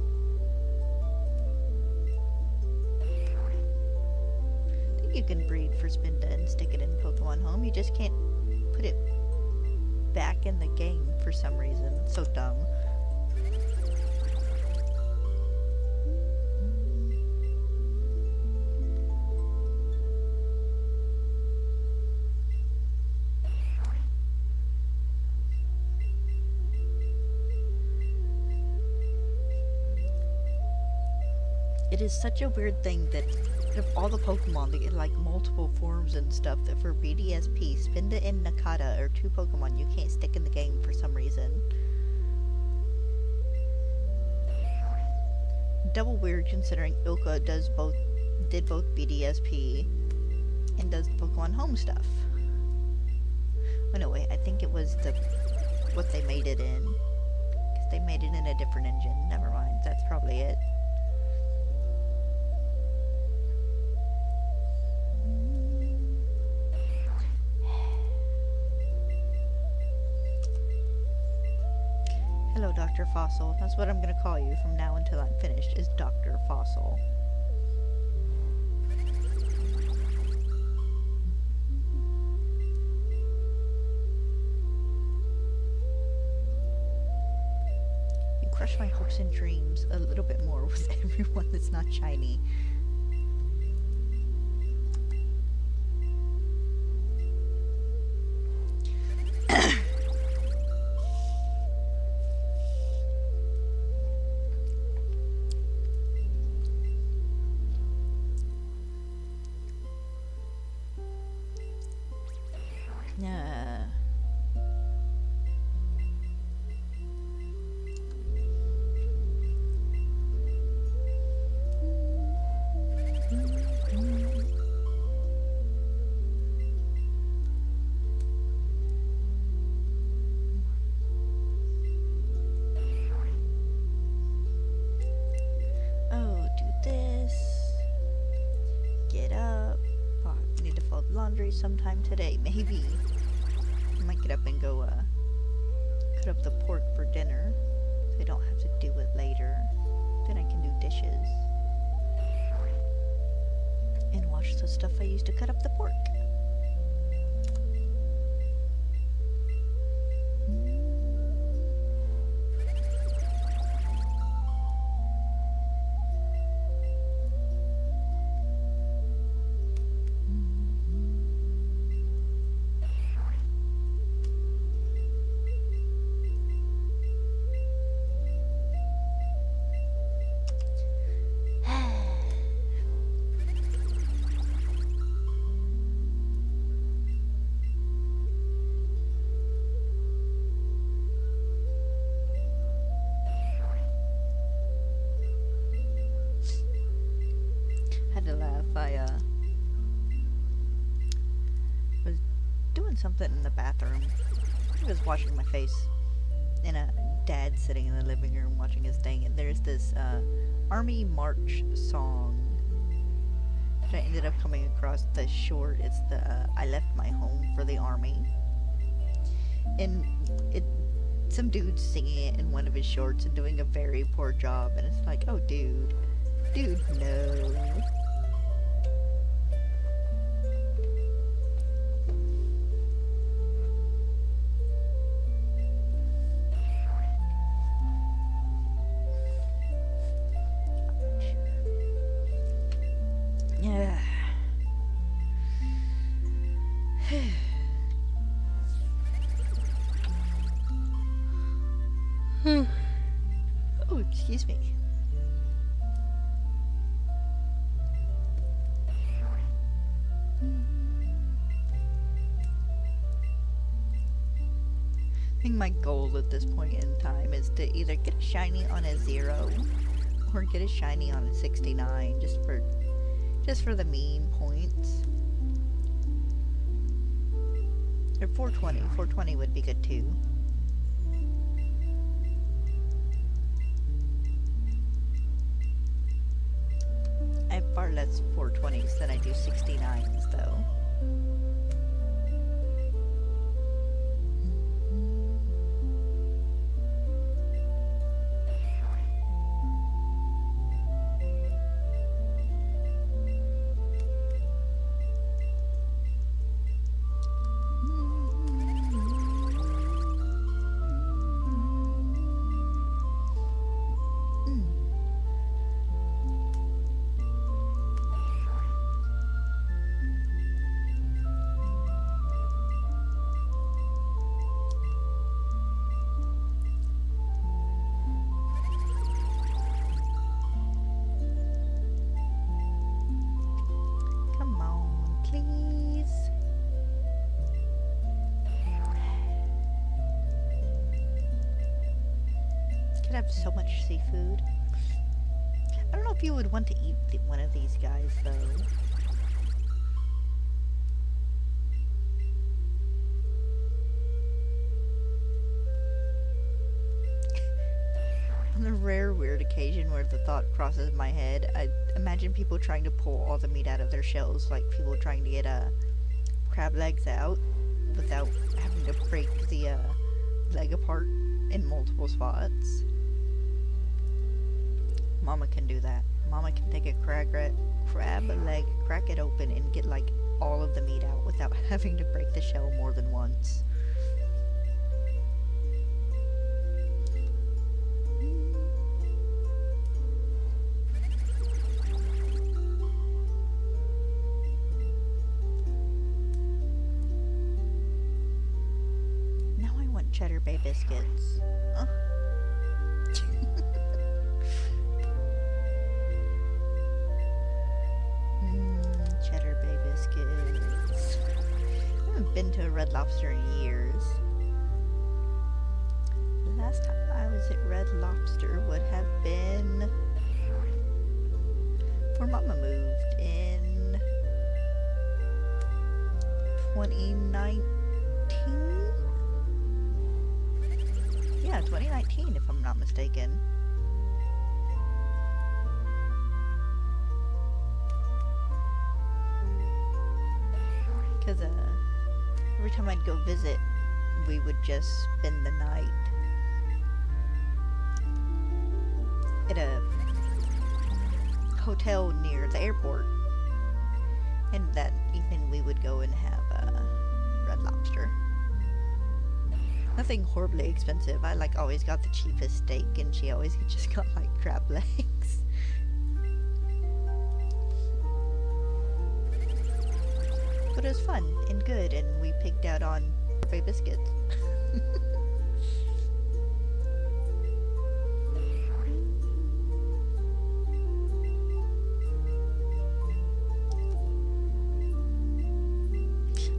I think you can breed for Spinda and stick it in Pokemon Home. You just can't put it back in the game for some reason. It's so dumb. It is such a weird thing that of all the Pokemon, they get like multiple forms and stuff, that for BDSP, Spinda and Nakata are two Pokemon you can't stick in the game for some reason. Double weird considering Ilka did both BDSP and does the Pokemon Home stuff. Oh no, wait, I think it was what they made it in. Because they made it in a different engine. Never mind, that's probably it. Hello, Dr. Fossil. That's what I'm going to call you from now until I'm finished, is Dr. Fossil. You crush my hopes and dreams a little bit more with everyone that's not shiny. sometime today, maybe. I might get up and go cut up the pork for dinner, so I don't have to do it later. Then I can do dishes and wash the stuff I used to cut up the pork. Was doing something in the bathroom. I was washing my face, and Dad sitting in the living room watching his thing, and there's this Army March song that I ended up coming across. The short, it's the I left my home for the Army, and some dude's singing it in one of his shorts and doing a very poor job, and it's like, oh dude, no. Yeah. Oh, excuse me. I think my goal at this point in time is to either get a shiny on a 0 or get a shiny on a 69 just for the meme points. Or 420. 420 would be good too. I have far less 420s than I do 69s though. Have so much seafood. I don't know if you would want to eat one of these guys though. On the rare weird occasion where the thought crosses my head, I imagine people trying to pull all the meat out of their shells, like people trying to get crab legs out without having to break the leg apart in multiple spots. Mama can do that. Mama can take a crab leg, crack it open, and get like all of the meat out without having to break the shell more than once. Now I want Cheddar Bay biscuits. Cheddar Bay biscuits. I haven't been to a Red Lobster in years. The last time I was at Red Lobster would have been before Mama moved in 2019? Yeah, 2019 if I'm not mistaken. Because go visit, we would just spend the night at a hotel near the airport. And that evening we would go and have Red Lobster. Nothing horribly expensive. I like always got the cheapest steak, and she always just got like crab legs. But it was fun and good, and we pigged out on Bay biscuits.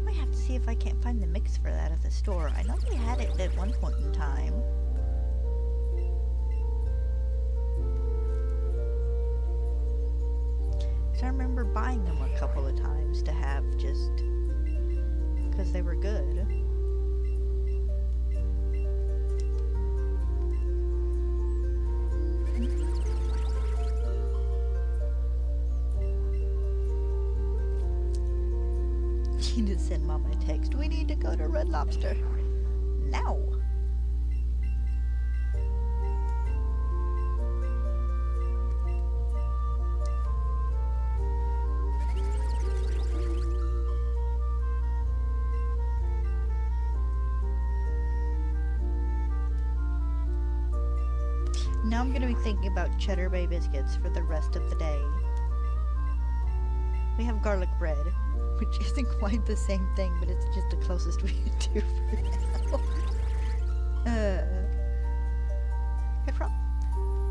Might have to see if I can't find the mix for that at the store. I know they had it at one point in time. So I remember buying them a couple of times to have just because they were good. You need to send Mom a text. We need to go to Red Lobster now. Now I'm going to be thinking about Cheddar Bay biscuits for the rest of the day. We have garlic bread, which isn't quite the same thing, but it's just the closest we can do for now.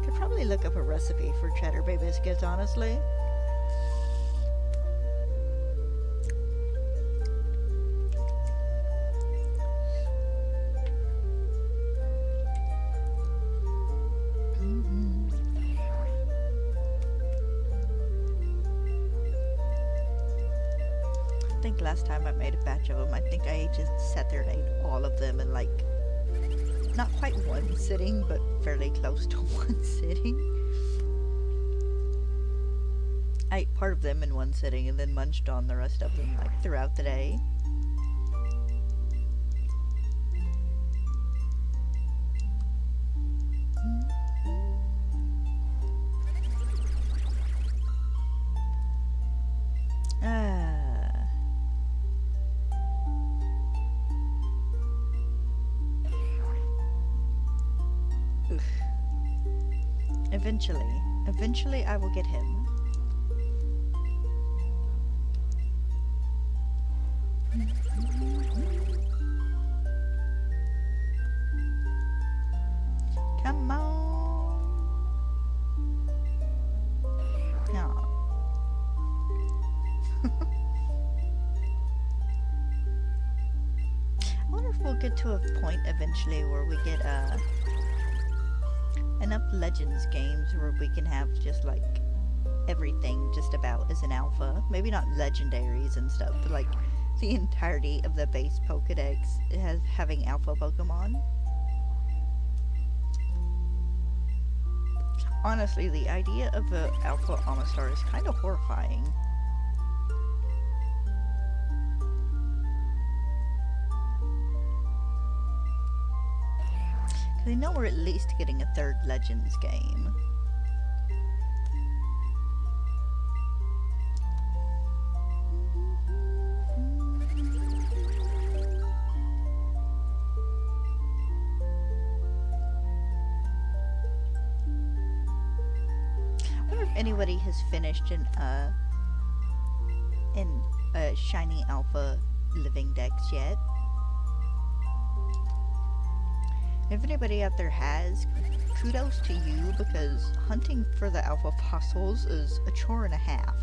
Could probably look up a recipe for Cheddar Bay biscuits, honestly. I think last time I made a batch of them, I think I just sat there and ate all of them in like, not quite one sitting, but fairly close to one sitting. I ate part of them in one sitting and then munched on the rest of them like throughout the day. Eventually I will get him. Come on. No. I wonder if we'll get to a point eventually where we get enough Legends games where we can have just like everything just about as an alpha. Maybe not legendaries and stuff, but like the entirety of the base Pokedex has having alpha Pokemon. Honestly, the idea of an alpha Omastar is kind of horrifying. I know we're at least getting a third Legends game. I wonder if anybody has finished in Shiny Alpha Living Dex yet. If anybody out there has, kudos to you, because hunting for the alpha fossils is a chore and a half.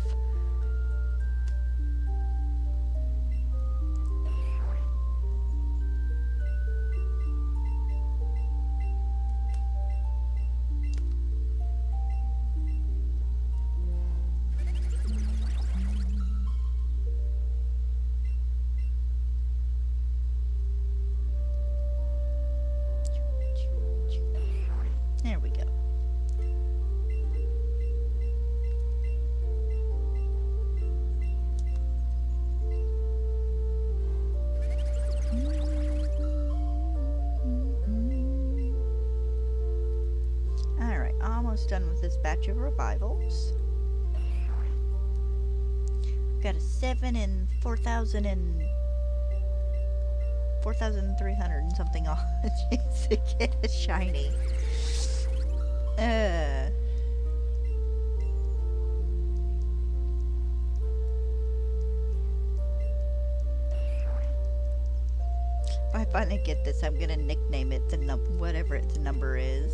There we go. almost done with this batch of revivals. Got a 7 and 4,000 and 4,300 and something off to get a shiny. If I finally get this, I'm gonna nickname it the whatever its number is.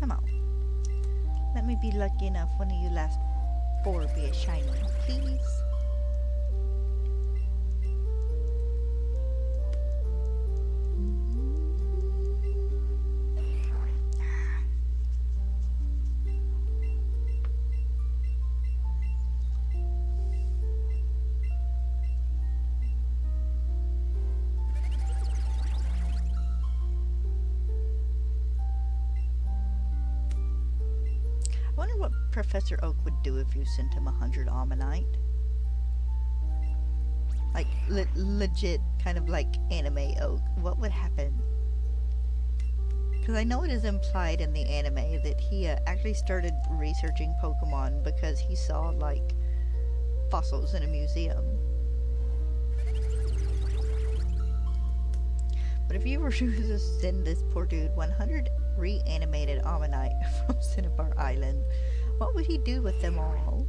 Come on. Let me be lucky enough one of you last 4 be a shiny, please. I wonder what Professor Oak would do if you sent him 100 Omanyte. Like, legit, kind of like anime Oak. What would happen? Because I know it is implied in the anime that he actually started researching Pokemon because he saw, like, fossils in a museum. But if you were to send this poor dude 100 reanimated Omanyte from Cinnabar Island, what would he do with them all?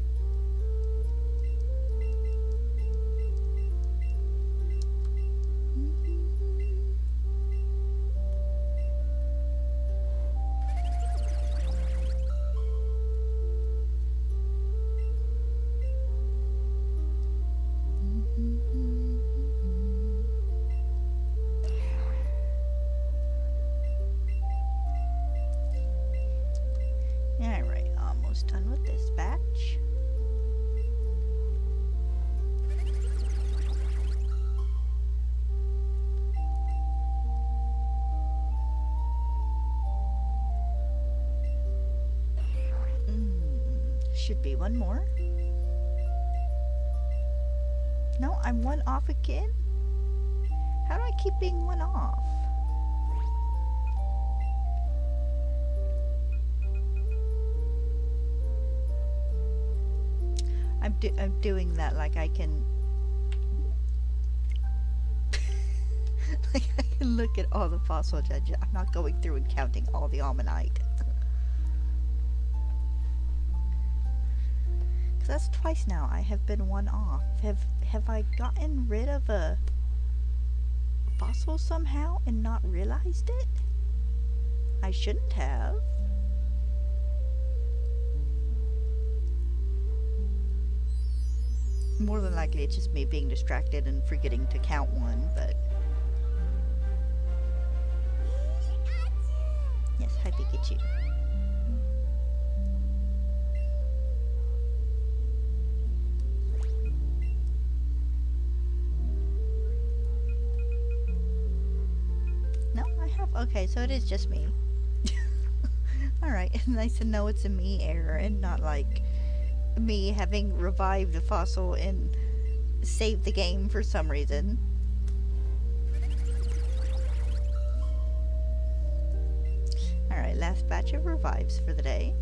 Alright, almost done with this batch. Should be one more. No, I'm one off again? How do I keep being one off? I'm doing that like I can like I can look at all the fossil judges. I'm not going through and counting all the Omanyte. Cause that's twice now I have been one off. Have I gotten rid of a fossil somehow and not realized it? I shouldn't have. More than likely it's just me being distracted and forgetting to count one, but... Yes, hi Pikachu. No, I have... Okay, so it is just me. Alright, it's nice to know it's a me error and not like... me having revived a fossil and saved the game for some reason. Alright, last batch of revives for the day.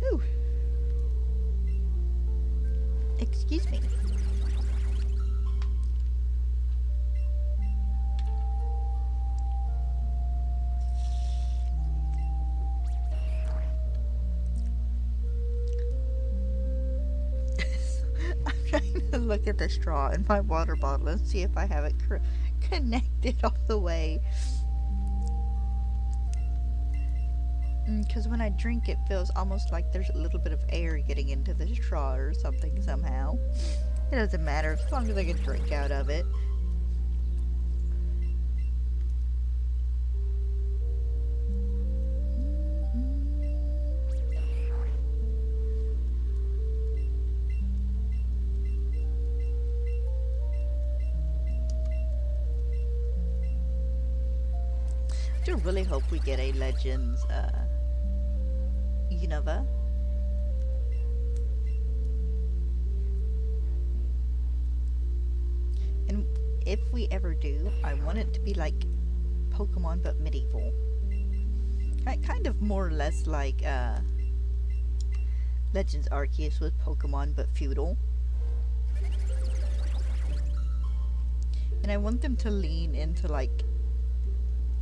Whew. Excuse me. Look at the straw in my water bottle and see if I have it connected all the way. Because when I drink it feels almost like there's a little bit of air getting into the straw or something somehow. It doesn't matter as long as I can drink out of it. Do really hope we get a Legends, Unova. And if we ever do, I want it to be like Pokemon but medieval. Kind of more or less like, Legends Arceus with Pokemon but feudal. And I want them to lean into, like,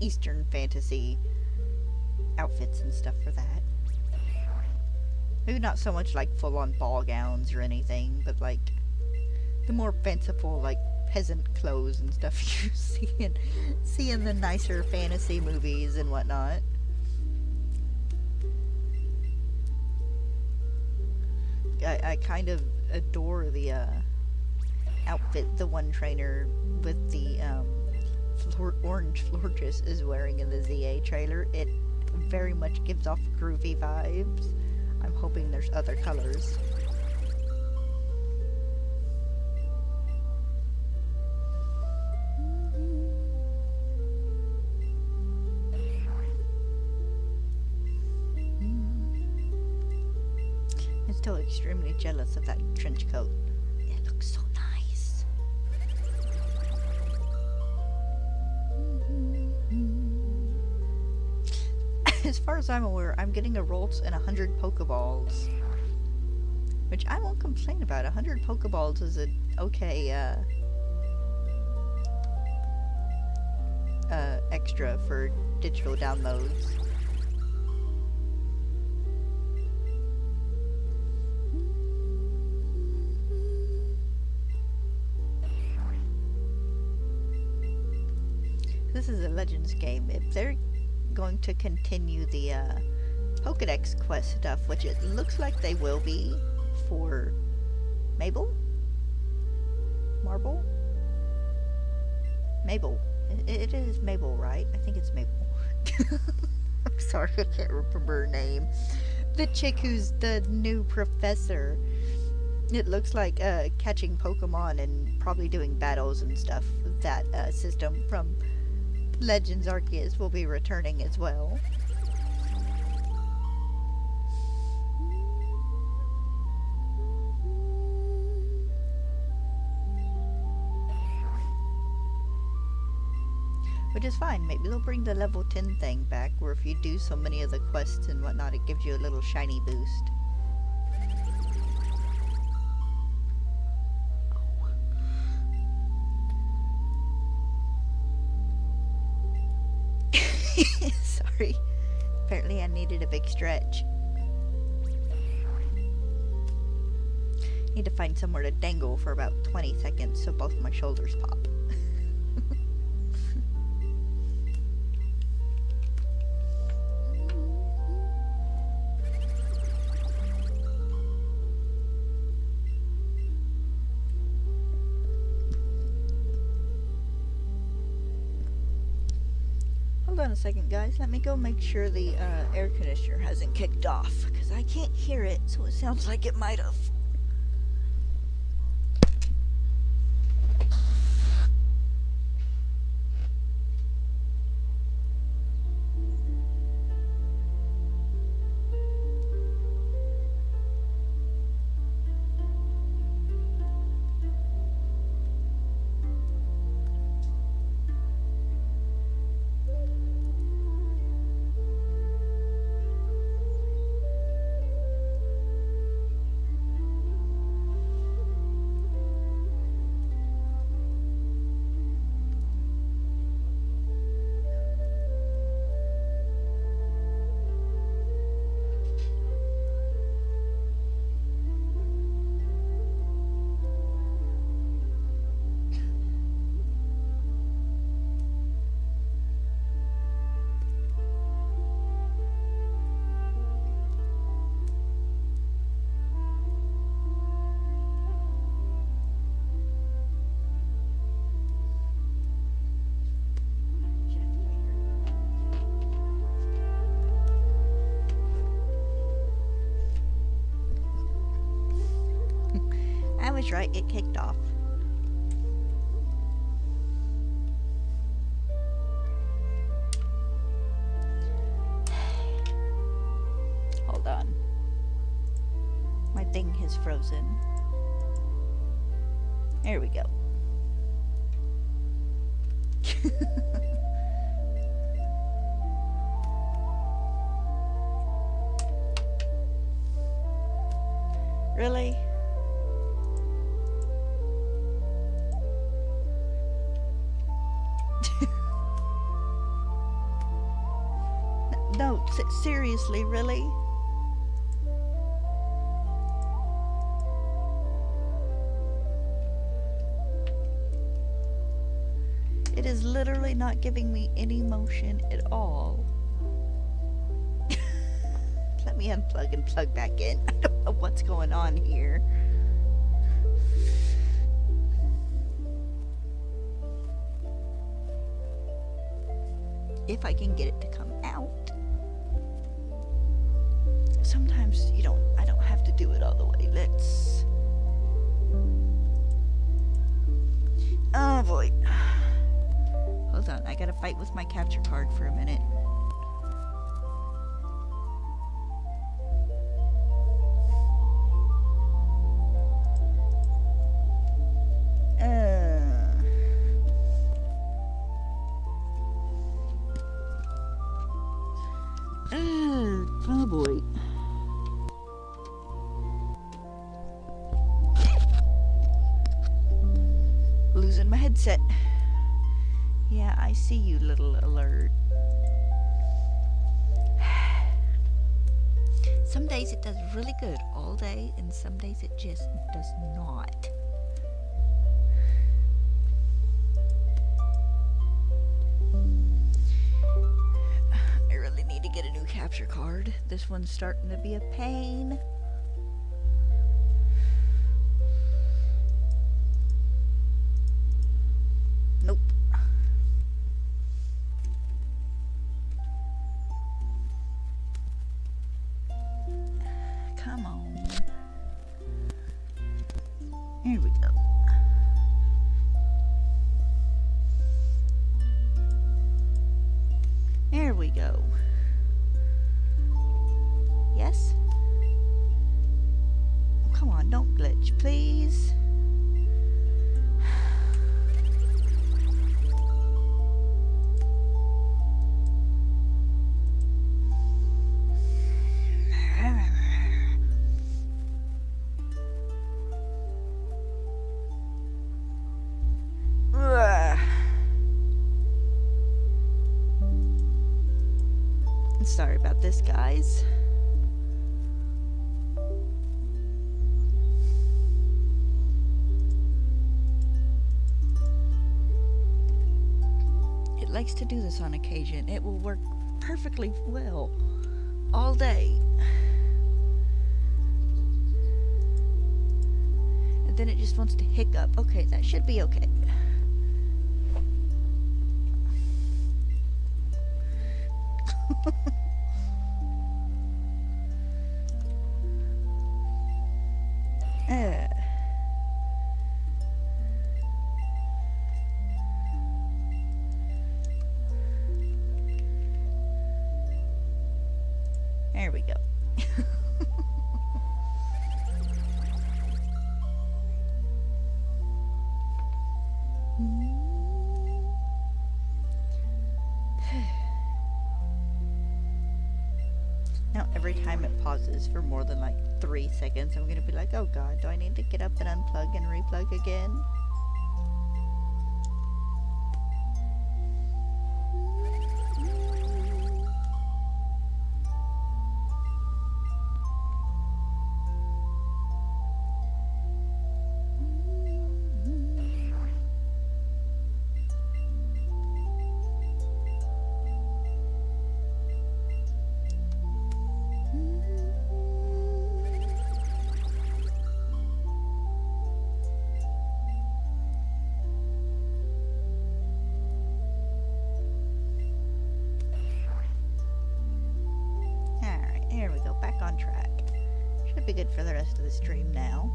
Eastern fantasy outfits and stuff for that. Maybe not so much like full-on ball gowns or anything, but like the more fanciful, like, peasant clothes and stuff you see in the nicer fantasy movies and whatnot. I kind of adore the outfit the one trainer with the orange Florges is wearing in the ZA trailer. It very much gives off groovy vibes. I'm hoping there's other colors. I'm still extremely jealous of that trench coat. It looks so nice. As far as I'm aware, I'm getting a Rolls and 100 Pokeballs. Which I won't complain about. 100 Pokeballs is an okay, extra for digital downloads. This is a Legends game. If they're going to continue the Pokedex quest stuff, which it looks like they will be for Mabel? Marble? Mabel. It is Mabel, right? I think it's Mabel. I'm sorry, I can't remember her name. The chick who's the new professor. It looks like catching Pokemon and probably doing battles and stuff. That system from Legends Arceus will be returning as well. Which is fine. Maybe they'll bring the level 10 thing back, where if you do so many of the quests and whatnot, it gives you a little shiny boost. Sorry. Apparently I needed a big stretch. Need to find somewhere to dangle for about 20 seconds so both my shoulders pop. Hold on a second, guys. Let me go make sure the air conditioner hasn't kicked off, because I can't hear it, so it sounds like it might have. I was right, it kicked off. thing has frozen. There we go. Really? No, seriously, really? It is literally not giving me any motion at all. Let me unplug and plug back in. I don't know what's going on here. If I can get it to come out. Sometimes I don't have to do it all the way. Let's... Oh boy. Hold on, I gotta fight with my capture card for a minute. Oh boy. Losing my headset. Yeah, I see you, little alert. Some days it does really good all day, and some days it just does not. I really need to get a new capture card. This one's starting to be a pain. Nope. Come on. Here we go. There we go. Yes? Oh, come on, don't glitch, please. Sorry about this, guys. It likes to do this on occasion. It will work perfectly well all day. And then it just wants to hiccup. Okay, that should be okay. There we go. Now every time it pauses for more than like 3 seconds, I'm gonna be like, oh god, do I need to get up and unplug and replug again? On track. Should be good for the rest of the stream now.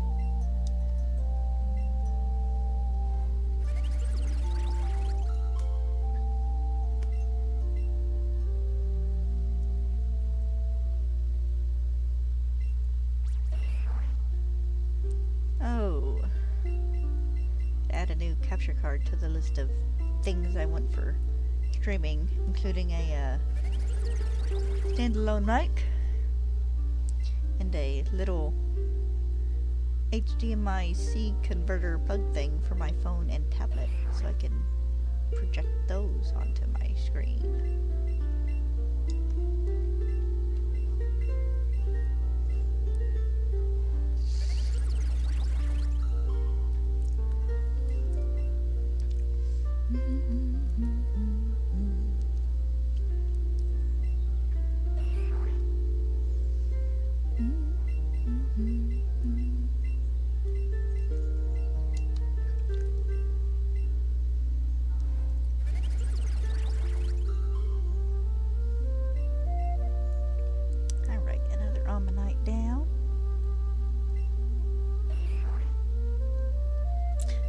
extra card to the list of things I want for streaming, including a standalone mic and a little HDMI-C converter plug thing for my phone and tablet, so I can project those onto my screen. Alright, another Omanyte down.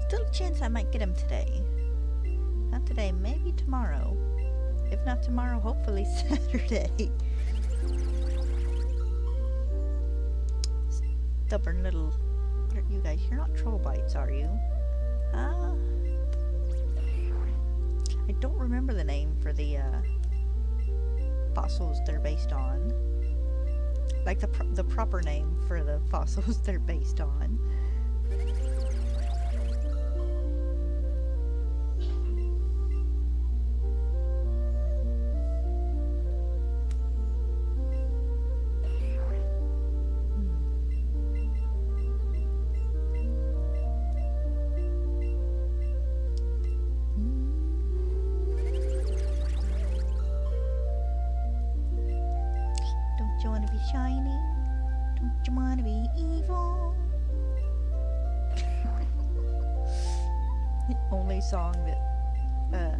Still a chance I might get him today. Not today, maybe tomorrow. If not tomorrow, hopefully Saturday. Stubborn little... What are you guys? You're not troll bites, are you? I don't remember the name for the fossils they're based on. Like the proper name for the fossils they're based on. Don't you want to be shiny? Don't you want to be evil? The only song that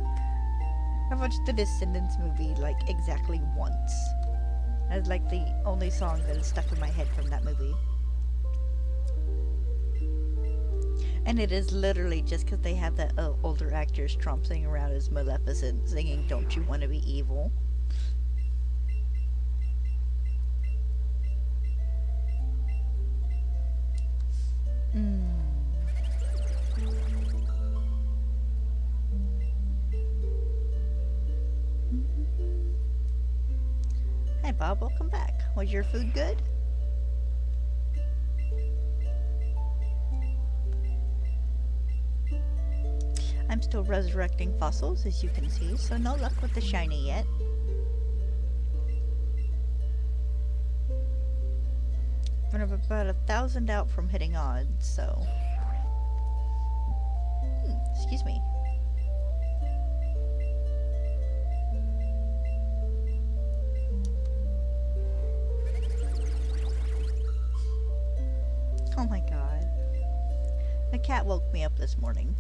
I watched the Descendants movie like exactly once. That's like the only song that is stuck in my head from that movie. And it is literally just because they have that older actors tromping around as Maleficent singing "Don't You Want to Be Evil." Hi Bob, welcome back. Was your food good? I'm still resurrecting fossils, as you can see, so no luck with the shiny yet. But I'm about 1,000 out from hitting odds, so... excuse me. Oh my god. The cat woke me up this morning.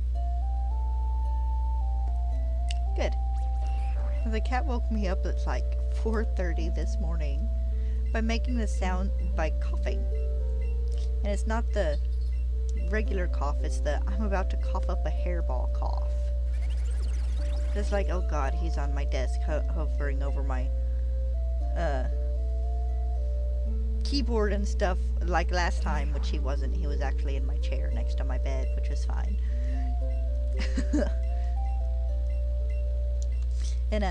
Good. The cat woke me up at like 4:30 this morning by making the sound by coughing. And it's not the regular cough, it's the I'm about to cough up a hairball cough. It's like, oh god, he's on my desk hovering over my keyboard and stuff like last time, which he wasn't. He was actually in my chair next to my bed, which was fine. And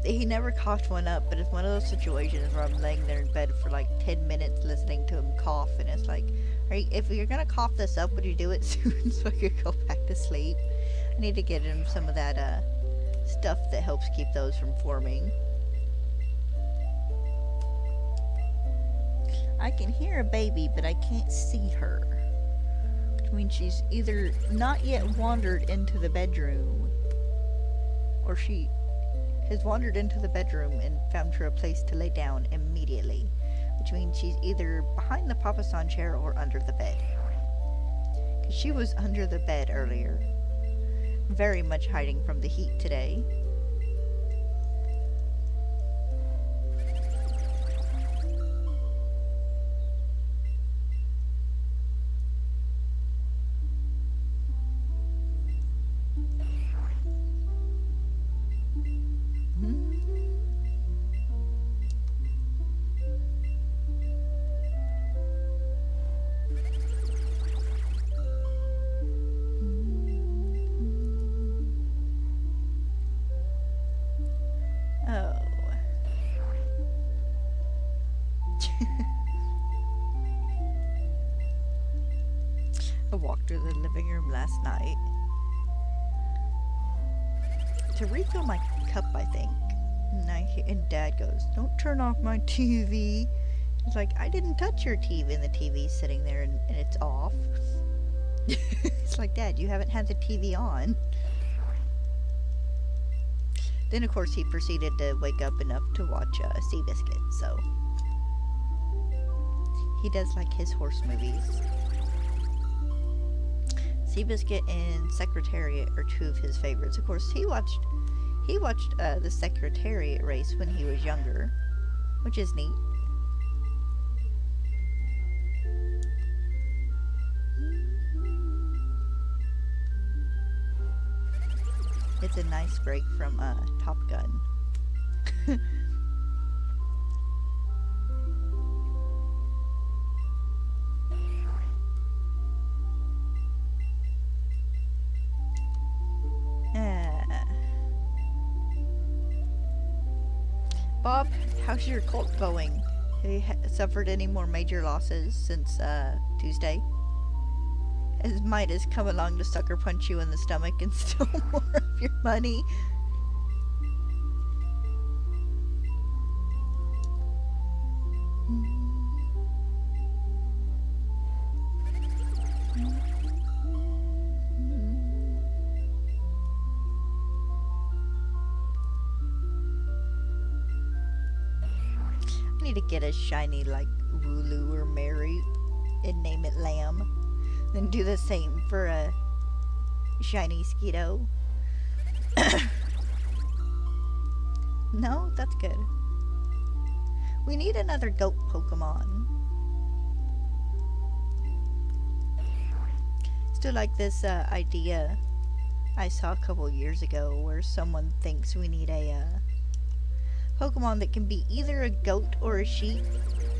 he never coughed one up, but it's one of those situations where I'm laying there in bed for like 10 minutes listening to him cough, and it's like, if you're gonna cough this up, would you do it soon so I could go back to sleep? I need to get him some of that stuff that helps keep those from forming. I can hear a baby, but I can't see her. Which means she's either not yet wandered into the bedroom, or she has wandered into the bedroom and found her a place to lay down immediately. Which means she's either behind the papasan chair or under the bed. Because she was under the bed earlier. Very much hiding from the heat today. I walked through the living room last night to refill my cup, I think. And Dad goes, "Don't turn off my TV." It's like, I didn't touch your TV, and the TV's sitting there and it's off. It's like, Dad, you haven't had the TV on. Then, of course, he proceeded to wake up enough to watch Seabiscuit, so he does like his horse movies. Seabiscuit and Secretariat are two of his favorites. Of course, he watched the Secretariat race when he was younger, which is neat. It's a nice break from Top Gun. Bob, how's your cult going? Have you suffered any more major losses since Tuesday? As Midas come along to sucker punch you in the stomach and steal more of your money? I need to get a shiny like Wooloo or Mary and name it Lamb. Then do the same for a shiny Skeeto. No, that's good. We need another goat Pokemon. Still like this idea I saw a couple years ago where someone thinks we need a Pokemon that can be either a goat or a sheep,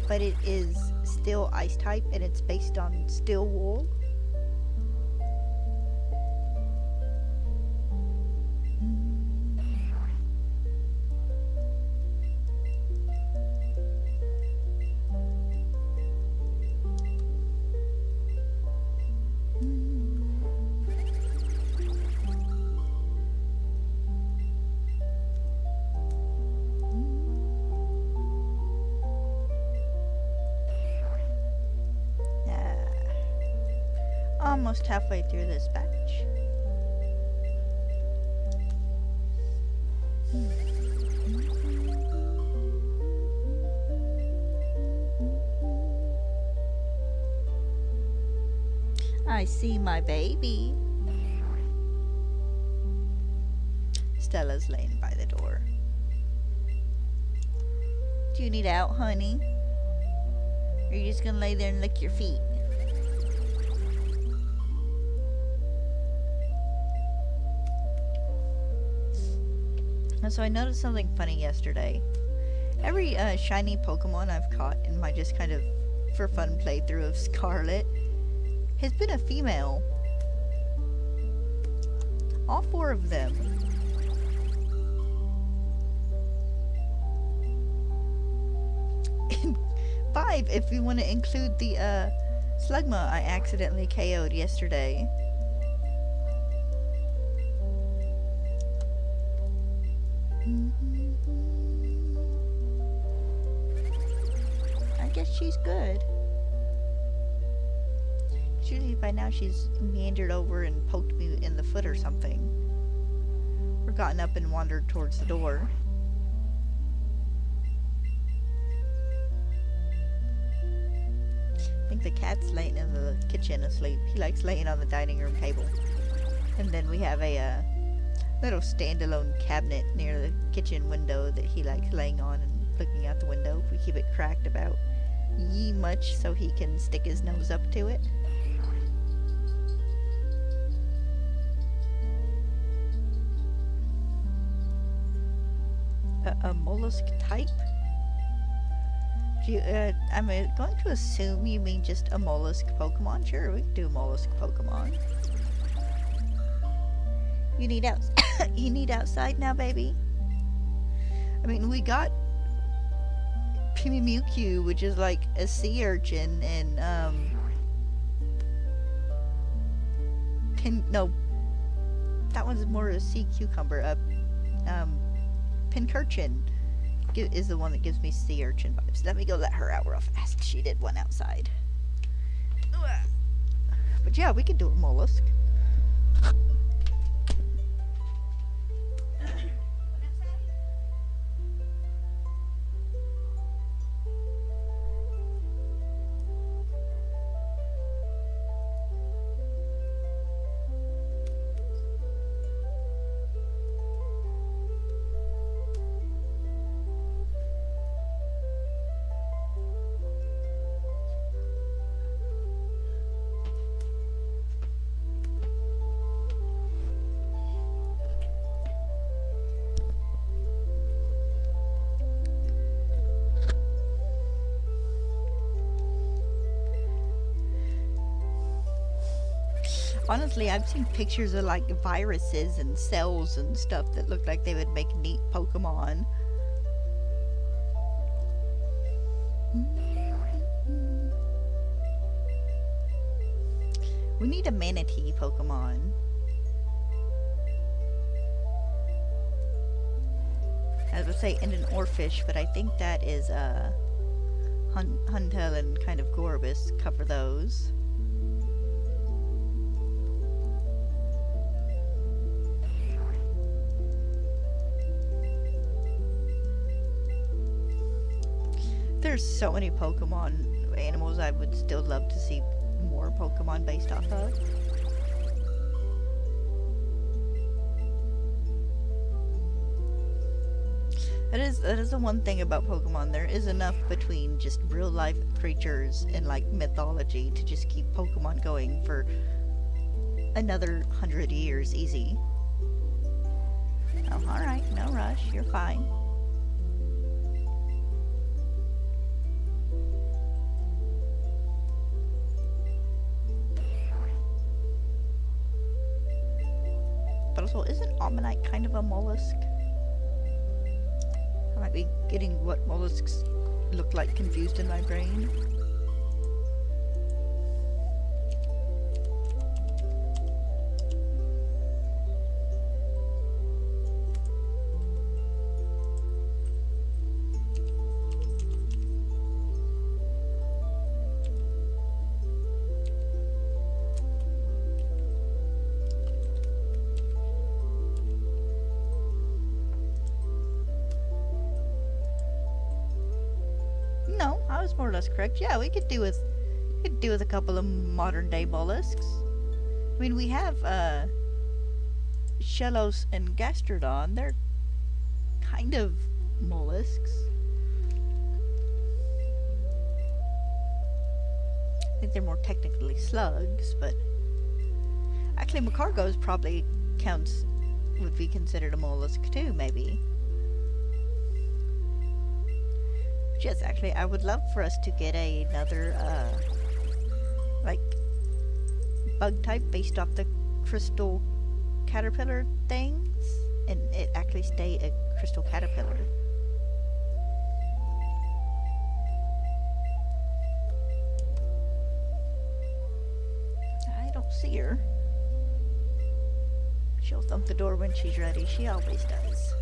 but it is still ice type and it's based on steel wool. Almost halfway through this batch. I see my baby. Stella's laying by the door. Do you need out, honey? Or are you just gonna lay there and lick your feet? So I noticed something funny yesterday. Every shiny Pokemon I've caught in my just kind of for fun playthrough of Scarlet has been a female. All 4 of them. 5 if we want to include the Slugma I accidentally KO'd yesterday. I guess she's good. Usually by now she's meandered over and poked me in the foot or something. Or gotten up and wandered towards the door. I think the cat's laying in the kitchen asleep. He likes laying on the dining room table. And then we have a little standalone cabinet near the kitchen window that he likes laying on and looking out the window. We keep it cracked about ye much so he can stick his nose up to it. A mollusk type? I'm going to assume you mean just a mollusk Pokemon. Sure, we can do a mollusk Pokemon. You need you need outside now, baby? I mean, we got Pimimukyu, which is like a sea urchin, and no, that one's more a sea cucumber. Pincurchin is the one that gives me sea urchin vibes. Let me go let her out real fast. She did one outside. But yeah, we could do a mollusk. Honestly, I've seen pictures of like viruses and cells and stuff that look like they would make neat Pokemon. We need a manatee Pokemon. I would say, and an Orphish, but I think that is Huntail and kind of Gorbis cover those. There's so many Pokemon animals I would still love to see more Pokemon based off of. That is the one thing about Pokemon. There is enough between just real life creatures and like mythology to just keep Pokemon going for another 100 years easy. Oh, alright, no rush, you're fine. But also, isn't Omanyte kind of a mollusk? I might be getting what mollusks look like confused in my brain. No, I was more or less correct. Yeah, we could do with a couple of modern day mollusks. I mean, we have Shellos and Gastrodon. They're kind of mollusks. I think they're more technically slugs, but actually Macargos probably would be considered a mollusk too, maybe. Yes, actually, I would love for us to get another, like, bug type based off the crystal caterpillar things, and it actually stay a crystal caterpillar. I don't see her. She'll thump the door when she's ready. She always does.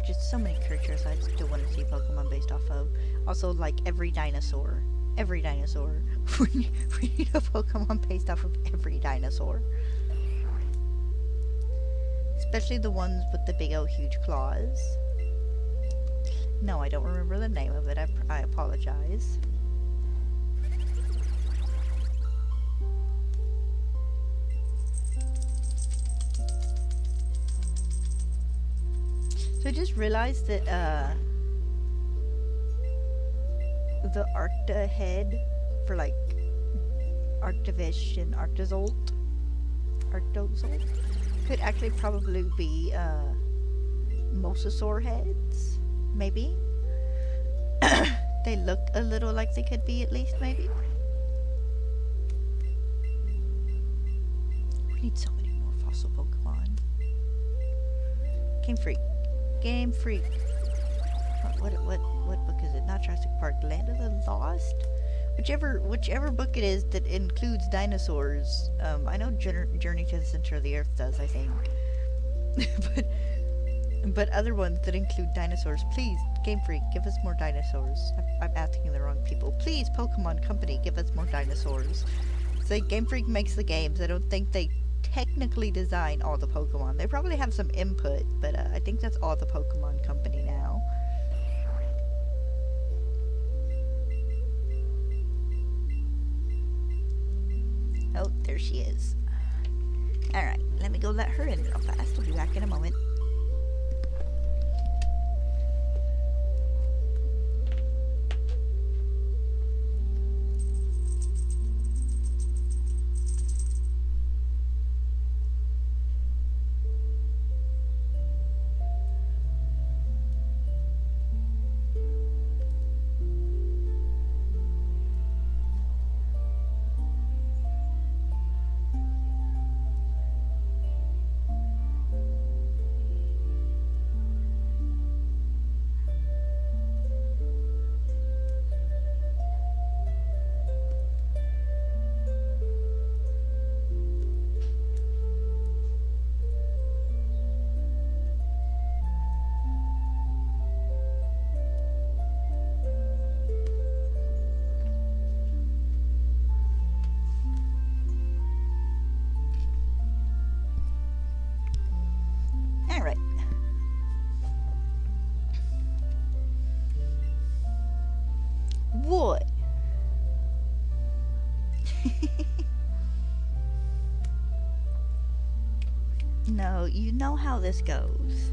Just so many creatures I still want to see Pokemon based off of. Also, like every dinosaur. Every dinosaur. we need a Pokemon based off of every dinosaur. Especially the ones with the big old huge claws. No, I don't remember the name of it. I apologize. So I just realized that the Arcta head for like Arctivish and Arctozolt could actually probably be Mosasaur heads. maybe. They look a little like they could be, at least, maybe. We need so many more fossil Pokemon. Game Freak. Game Freak. What book is it? Not Jurassic Park. Land of the Lost? Whichever book it is that includes dinosaurs. I know Journey to the Center of the Earth does, I think. but other ones that include dinosaurs, please, Game Freak, give us more dinosaurs. I'm asking the wrong people. Please, Pokemon Company, give us more dinosaurs. So Game Freak makes the games. I don't think they technically design all the Pokemon. They probably have some input, but I think that's all the Pokemon Company now. Oh, there she is. Alright, let me go let her in real fast. I'll be back in a moment. Alright. What? No, you know how this goes.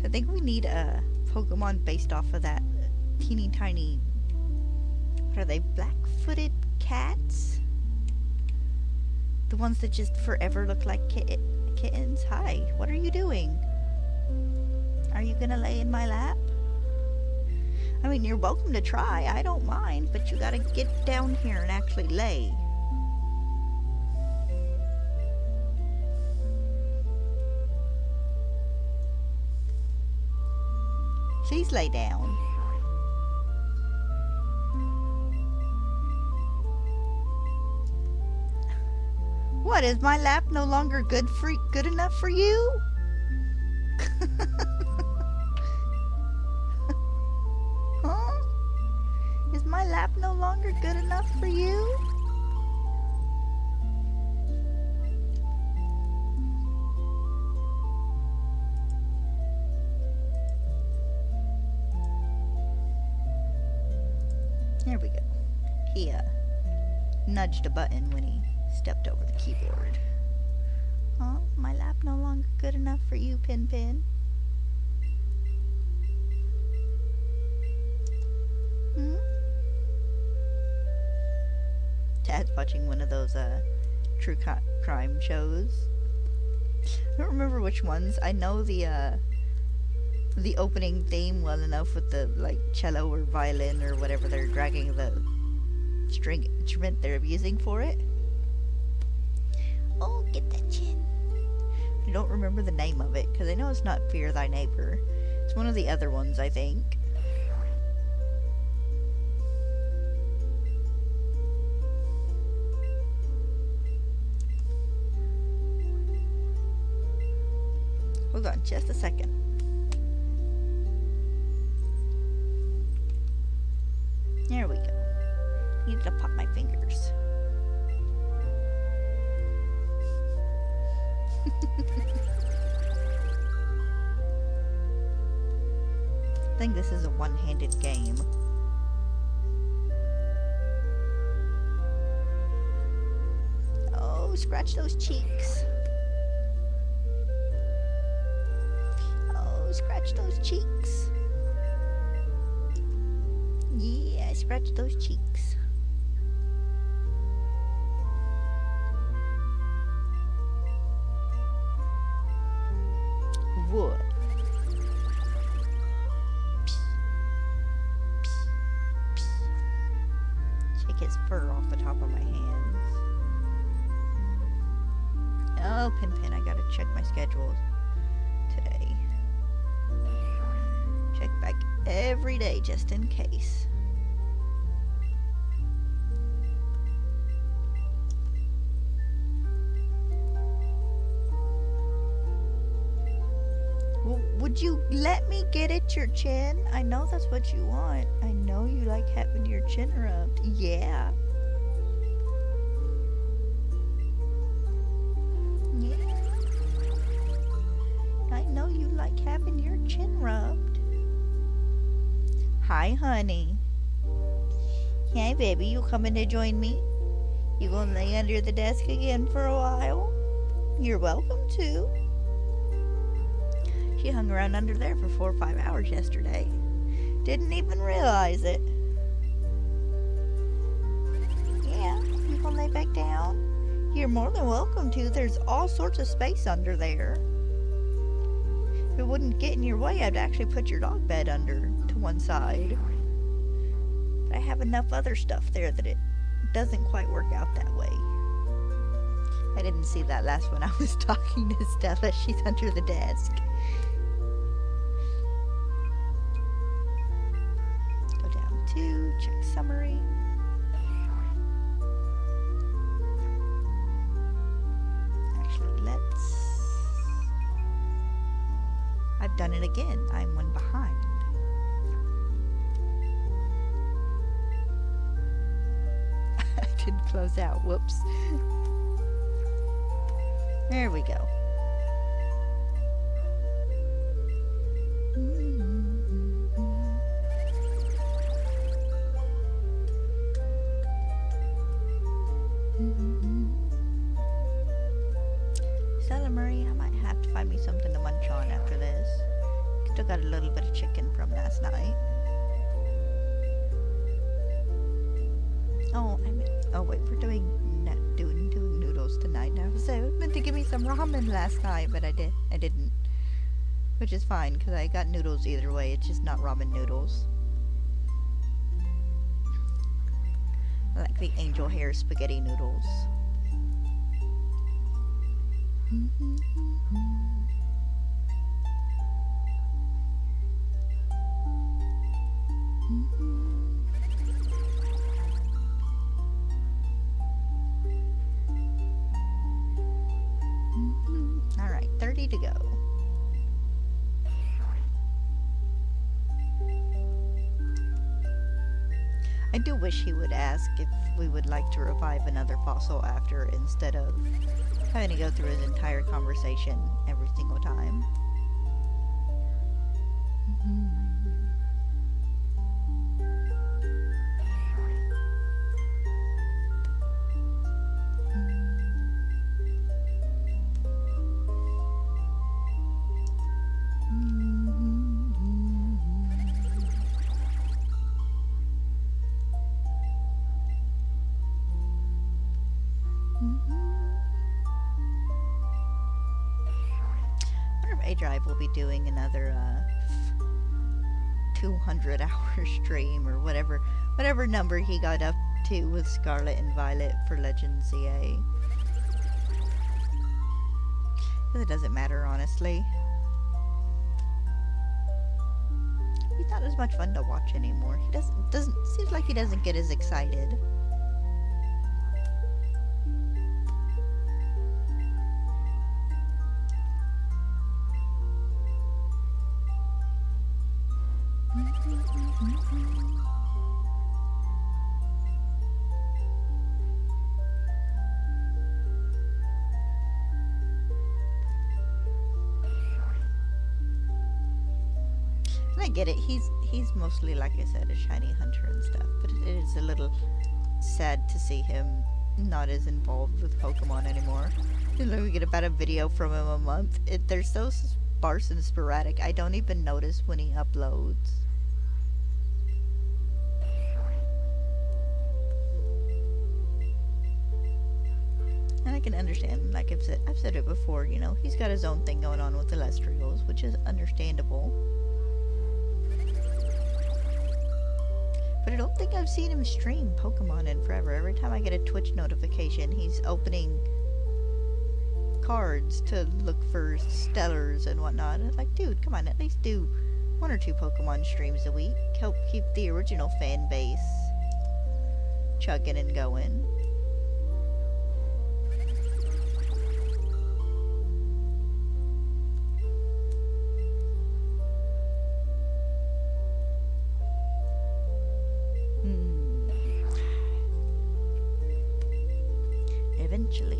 I think we need a Pokemon based off of that teeny tiny, what are they, black-footed cats? The ones that just forever look like kittens? Hi, what are you doing? Are you gonna lay in my lap? I mean, you're welcome to try, I don't mind, but you gotta get down here and actually lay. Please lay down. What, is my lap no longer good enough for you? Huh? Is my lap no longer good enough for you? There we go. He nudged a button when he stepped over the keyboard. Huh? My lap no longer good enough for you, Pin Pin? Hmm? Dad's watching one of those true crime shows. I don't remember which ones. I know the opening theme well enough with the like cello or violin or whatever they're dragging the string instrument they're using for it. Oh, get that chin. I don't remember the name of it because I know it's not Fear Thy Neighbor. It's one of the other ones, I think. Hold on just a second. There we go. Need to pop my fingers. I think this is a one-handed game. Oh, scratch those cheeks. Oh, scratch those cheeks. Yeah, scratch those cheeks. What? Shake his fur off the top of my hands. Oh, Pin, I gotta check my schedule today. Check back every day just in case. Would you let me get at your chin? I know that's what you want. I know you like having your chin rubbed. Yeah. Yeah. I know you like having your chin rubbed. Hi, honey. Hey, baby, you coming to join me? You gonna lay under the desk again for a while? You're welcome to. She hung around under there for 4 or 5 hours yesterday. Didn't even realize it. Yeah, you gonna lay back down? You're more than welcome to. There's all sorts of space under there. If it wouldn't get in your way, I'd actually put your dog bed under to one side. But I have enough other stuff there that it doesn't quite work out that way. I didn't see that last one. I was talking to Stella. She's under the desk. Go down to check summary. Actually, I've done it again. I'm one behind. I didn't close out. Whoops. There we go. Stella Marie, I might have to find me something to munch on after this. Still got a little bit of chicken from last night. Oh wait, we're doing noodles tonight. I was meant to give me some ramen last night, but I didn't. Which is fine, because I got noodles either way. It's just not ramen noodles. I like the angel hair spaghetti noodles. Alright, 30 to go. I do wish he would ask if we would like to revive another fossil after, instead of having to go through his entire conversation every single time. Drive will be doing another 200-hour stream or whatever number he got up to with Scarlet and Violet for Legend ZA. It doesn't matter, honestly. He's not as much fun to watch anymore. He doesn't seems like he doesn't get as excited. I get it. He's mostly, like I said, a shiny hunter and stuff, but it is a little sad to see him not as involved with Pokemon anymore. We get about a video from him a month. They're so sparse and sporadic. I don't even notice when he uploads. And I I can understand. Like I've said it before, you know, he's got his own thing going on with the Celestials, which is understandable. But I don't think I've seen him stream Pokemon in forever. Every time I get a Twitch notification, he's opening cards to look for stellars and whatnot. And it's like, dude, come on, at least do 1 or 2 Pokemon streams a week. Help keep the original fan base chugging and going. Eventually.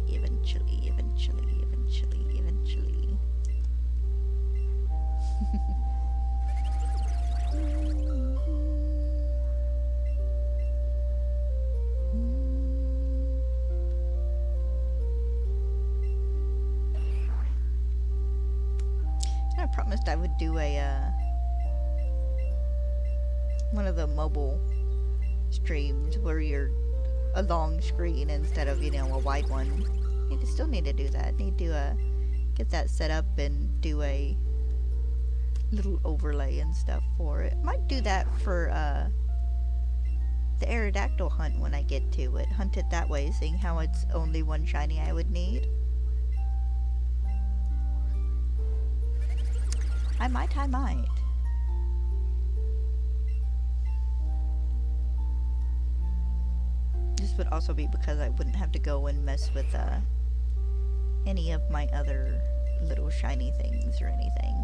I promised I would do a one of the mobile streams where you're a long screen instead of, you know, a wide one. Still need to do that. Need to get that set up and do a little overlay and stuff for it. Might do that for the Aerodactyl hunt when I get to it. Hunt it that way, seeing how it's only 1 shiny I would need. I might. This would also be because I wouldn't have to go and mess with any of my other little shiny things or anything.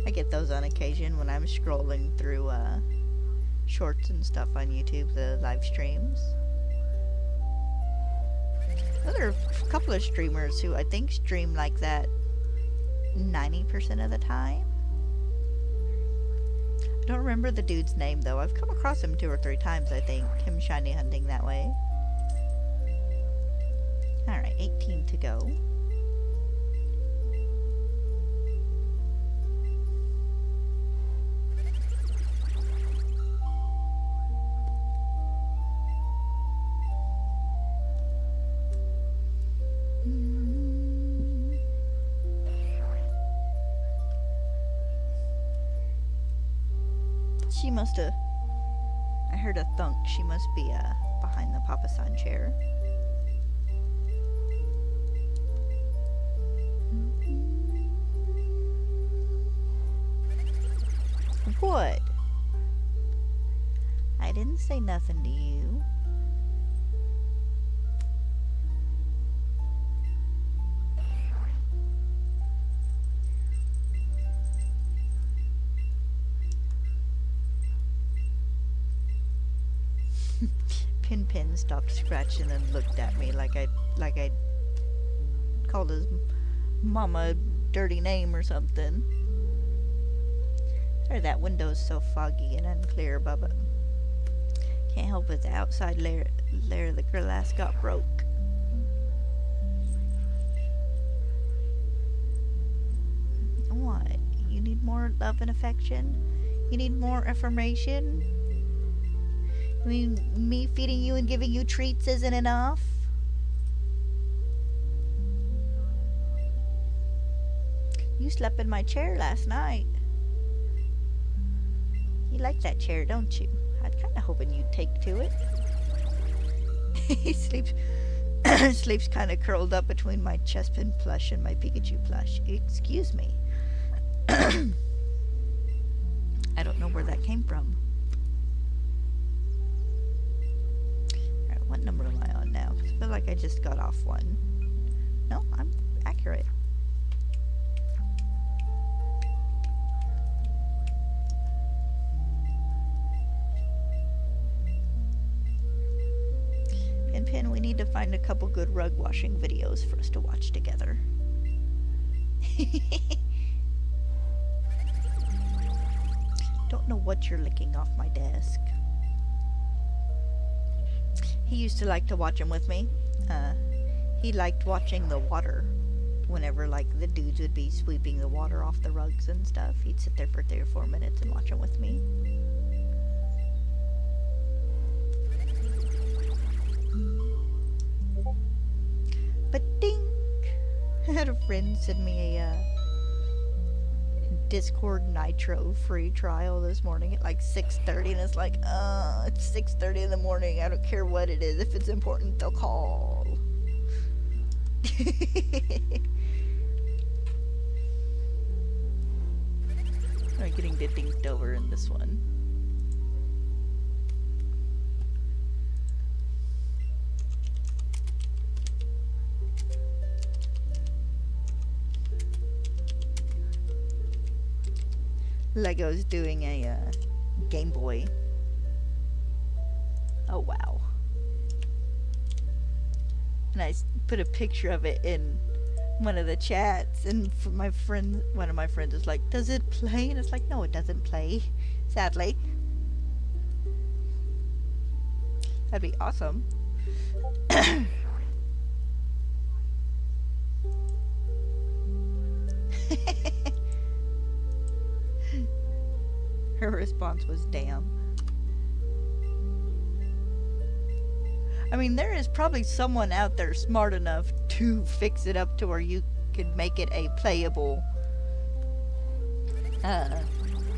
I get those on occasion when I'm scrolling through shorts and stuff on YouTube, the live streams. There are a couple of streamers who I think stream like that 90% of the time. I don't remember the dude's name though. I've come across him 2 or 3 times, I think, him shiny hunting that way. Alright, 18 to go. She must have... I heard a thunk. She must be behind the Papa-san chair. What? I didn't say nothing to you. Pin stopped scratching and looked at me like I called his mama a dirty name or something. Sorry, that window's so foggy and unclear, Bubba. Can't help it, the outside layer of the glass got broke. What? You need more love and affection? You need more affirmation? I mean, me feeding you and giving you treats isn't enough? You slept in my chair last night. You like that chair, don't you? I was kind of hoping you'd take to it. He sleeps kind of curled up between my Chespin plush and my Pikachu plush. Excuse me. I don't know where that came from. What number am I on now? I feel like I just got off one. No, I'm accurate. Pin, we need to find a couple good rug washing videos for us to watch together. Don't know what you're licking off my desk. He used to like to watch them with me. He liked watching the water. Whenever, like, the dudes would be sweeping the water off the rugs and stuff, he'd sit there for 3 or 4 minutes and watch them with me. But ding! I had a friend send me a Discord Nitro free trial this morning at like 6:30, and it's like, it's 6:30 in the morning. I don't care what it is. If it's important, they'll call. I'm getting dinked over in this one. Lego's doing a Game Boy. Oh wow. And I put a picture of it in one of the chats, and one of my friends is like, does it play? And it's like, no, it doesn't play, sadly. That'd be awesome. Her response was, damn. I mean, there is probably someone out there smart enough to fix it up to where you could make it a playable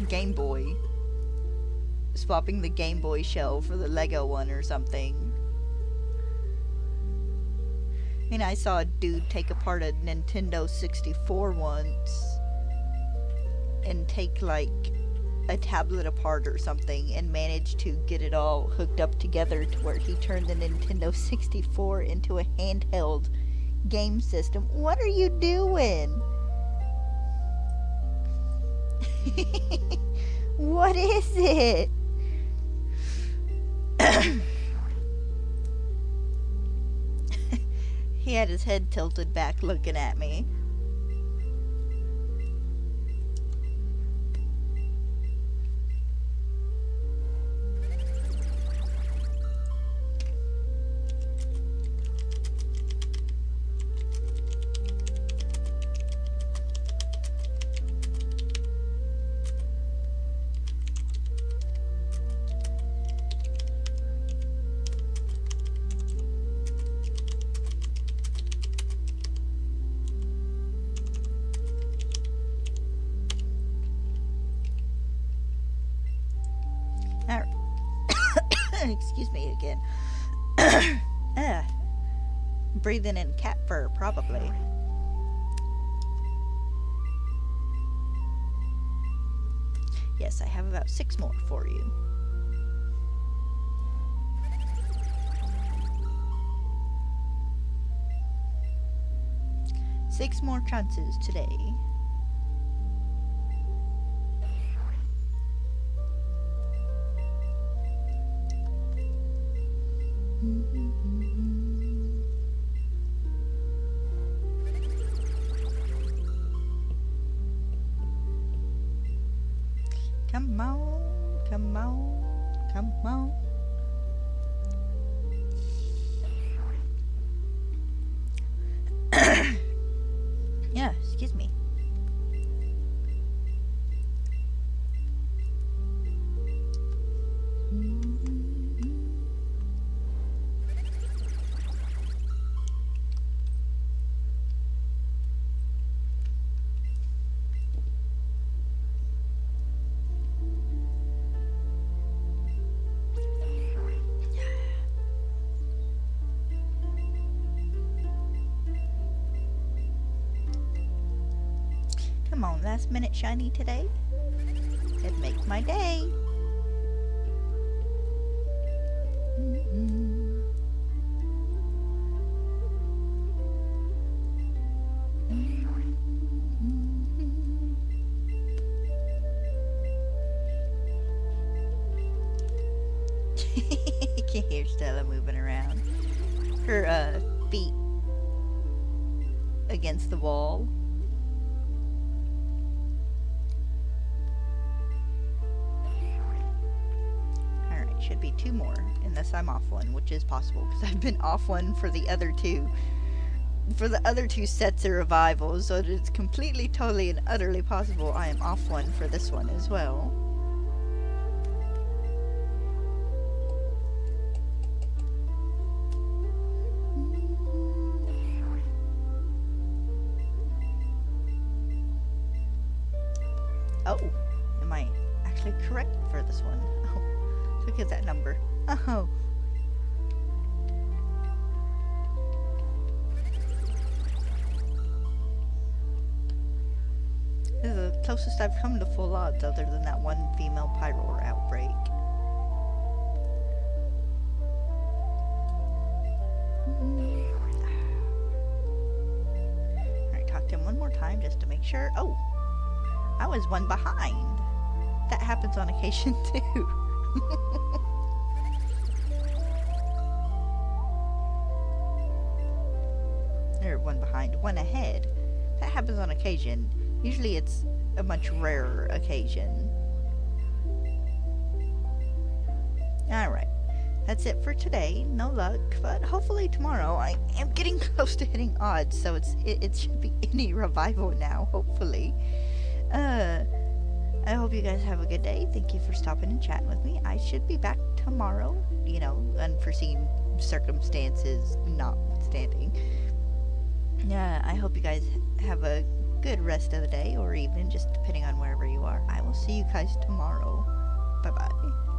Game Boy. Swapping the Game Boy shell for the Lego one or something. I mean, I saw a dude take apart a Nintendo 64 once and take, like, a tablet apart or something and managed to get it all hooked up together to where he turned the Nintendo 64 into a handheld game system. What are you doing? What is it? He had his head tilted back looking at me. Excuse me again. Breathing in cat fur, probably. Yes, I have about 6 more for you. Six more chances today. Come on, come on, come on. Yeah, excuse me. Come on, last minute shiny today. It makes my day. You can hear Stella moving around. Her feet against the wall. should be 2 more, unless I'm off one, which is possible, because I've been off one for the other 2. For the other 2 sets of revivals, so it's completely, totally, and utterly possible I am off one for this one as well. Oh, am I actually correct for this one? Oh, look at that number. Oh. This is the closest I've come to full odds, other than that one female pyroar outbreak. Alright, talk to him one more time just to make sure. Oh! I was one behind. That happens on occasion too. Or one behind, one ahead. That happens on occasion. Usually it's a much rarer occasion. Alright. That's it for today. No luck, but hopefully tomorrow. I am getting close to hitting odds, so it should be any revival now, hopefully. I hope you guys have a good day. Thank you for stopping and chatting with me. I should be back tomorrow, you know, unforeseen circumstances notwithstanding. Yeah, I hope you guys have a good rest of the day or evening, just depending on wherever you are. I will see you guys tomorrow. Bye-bye.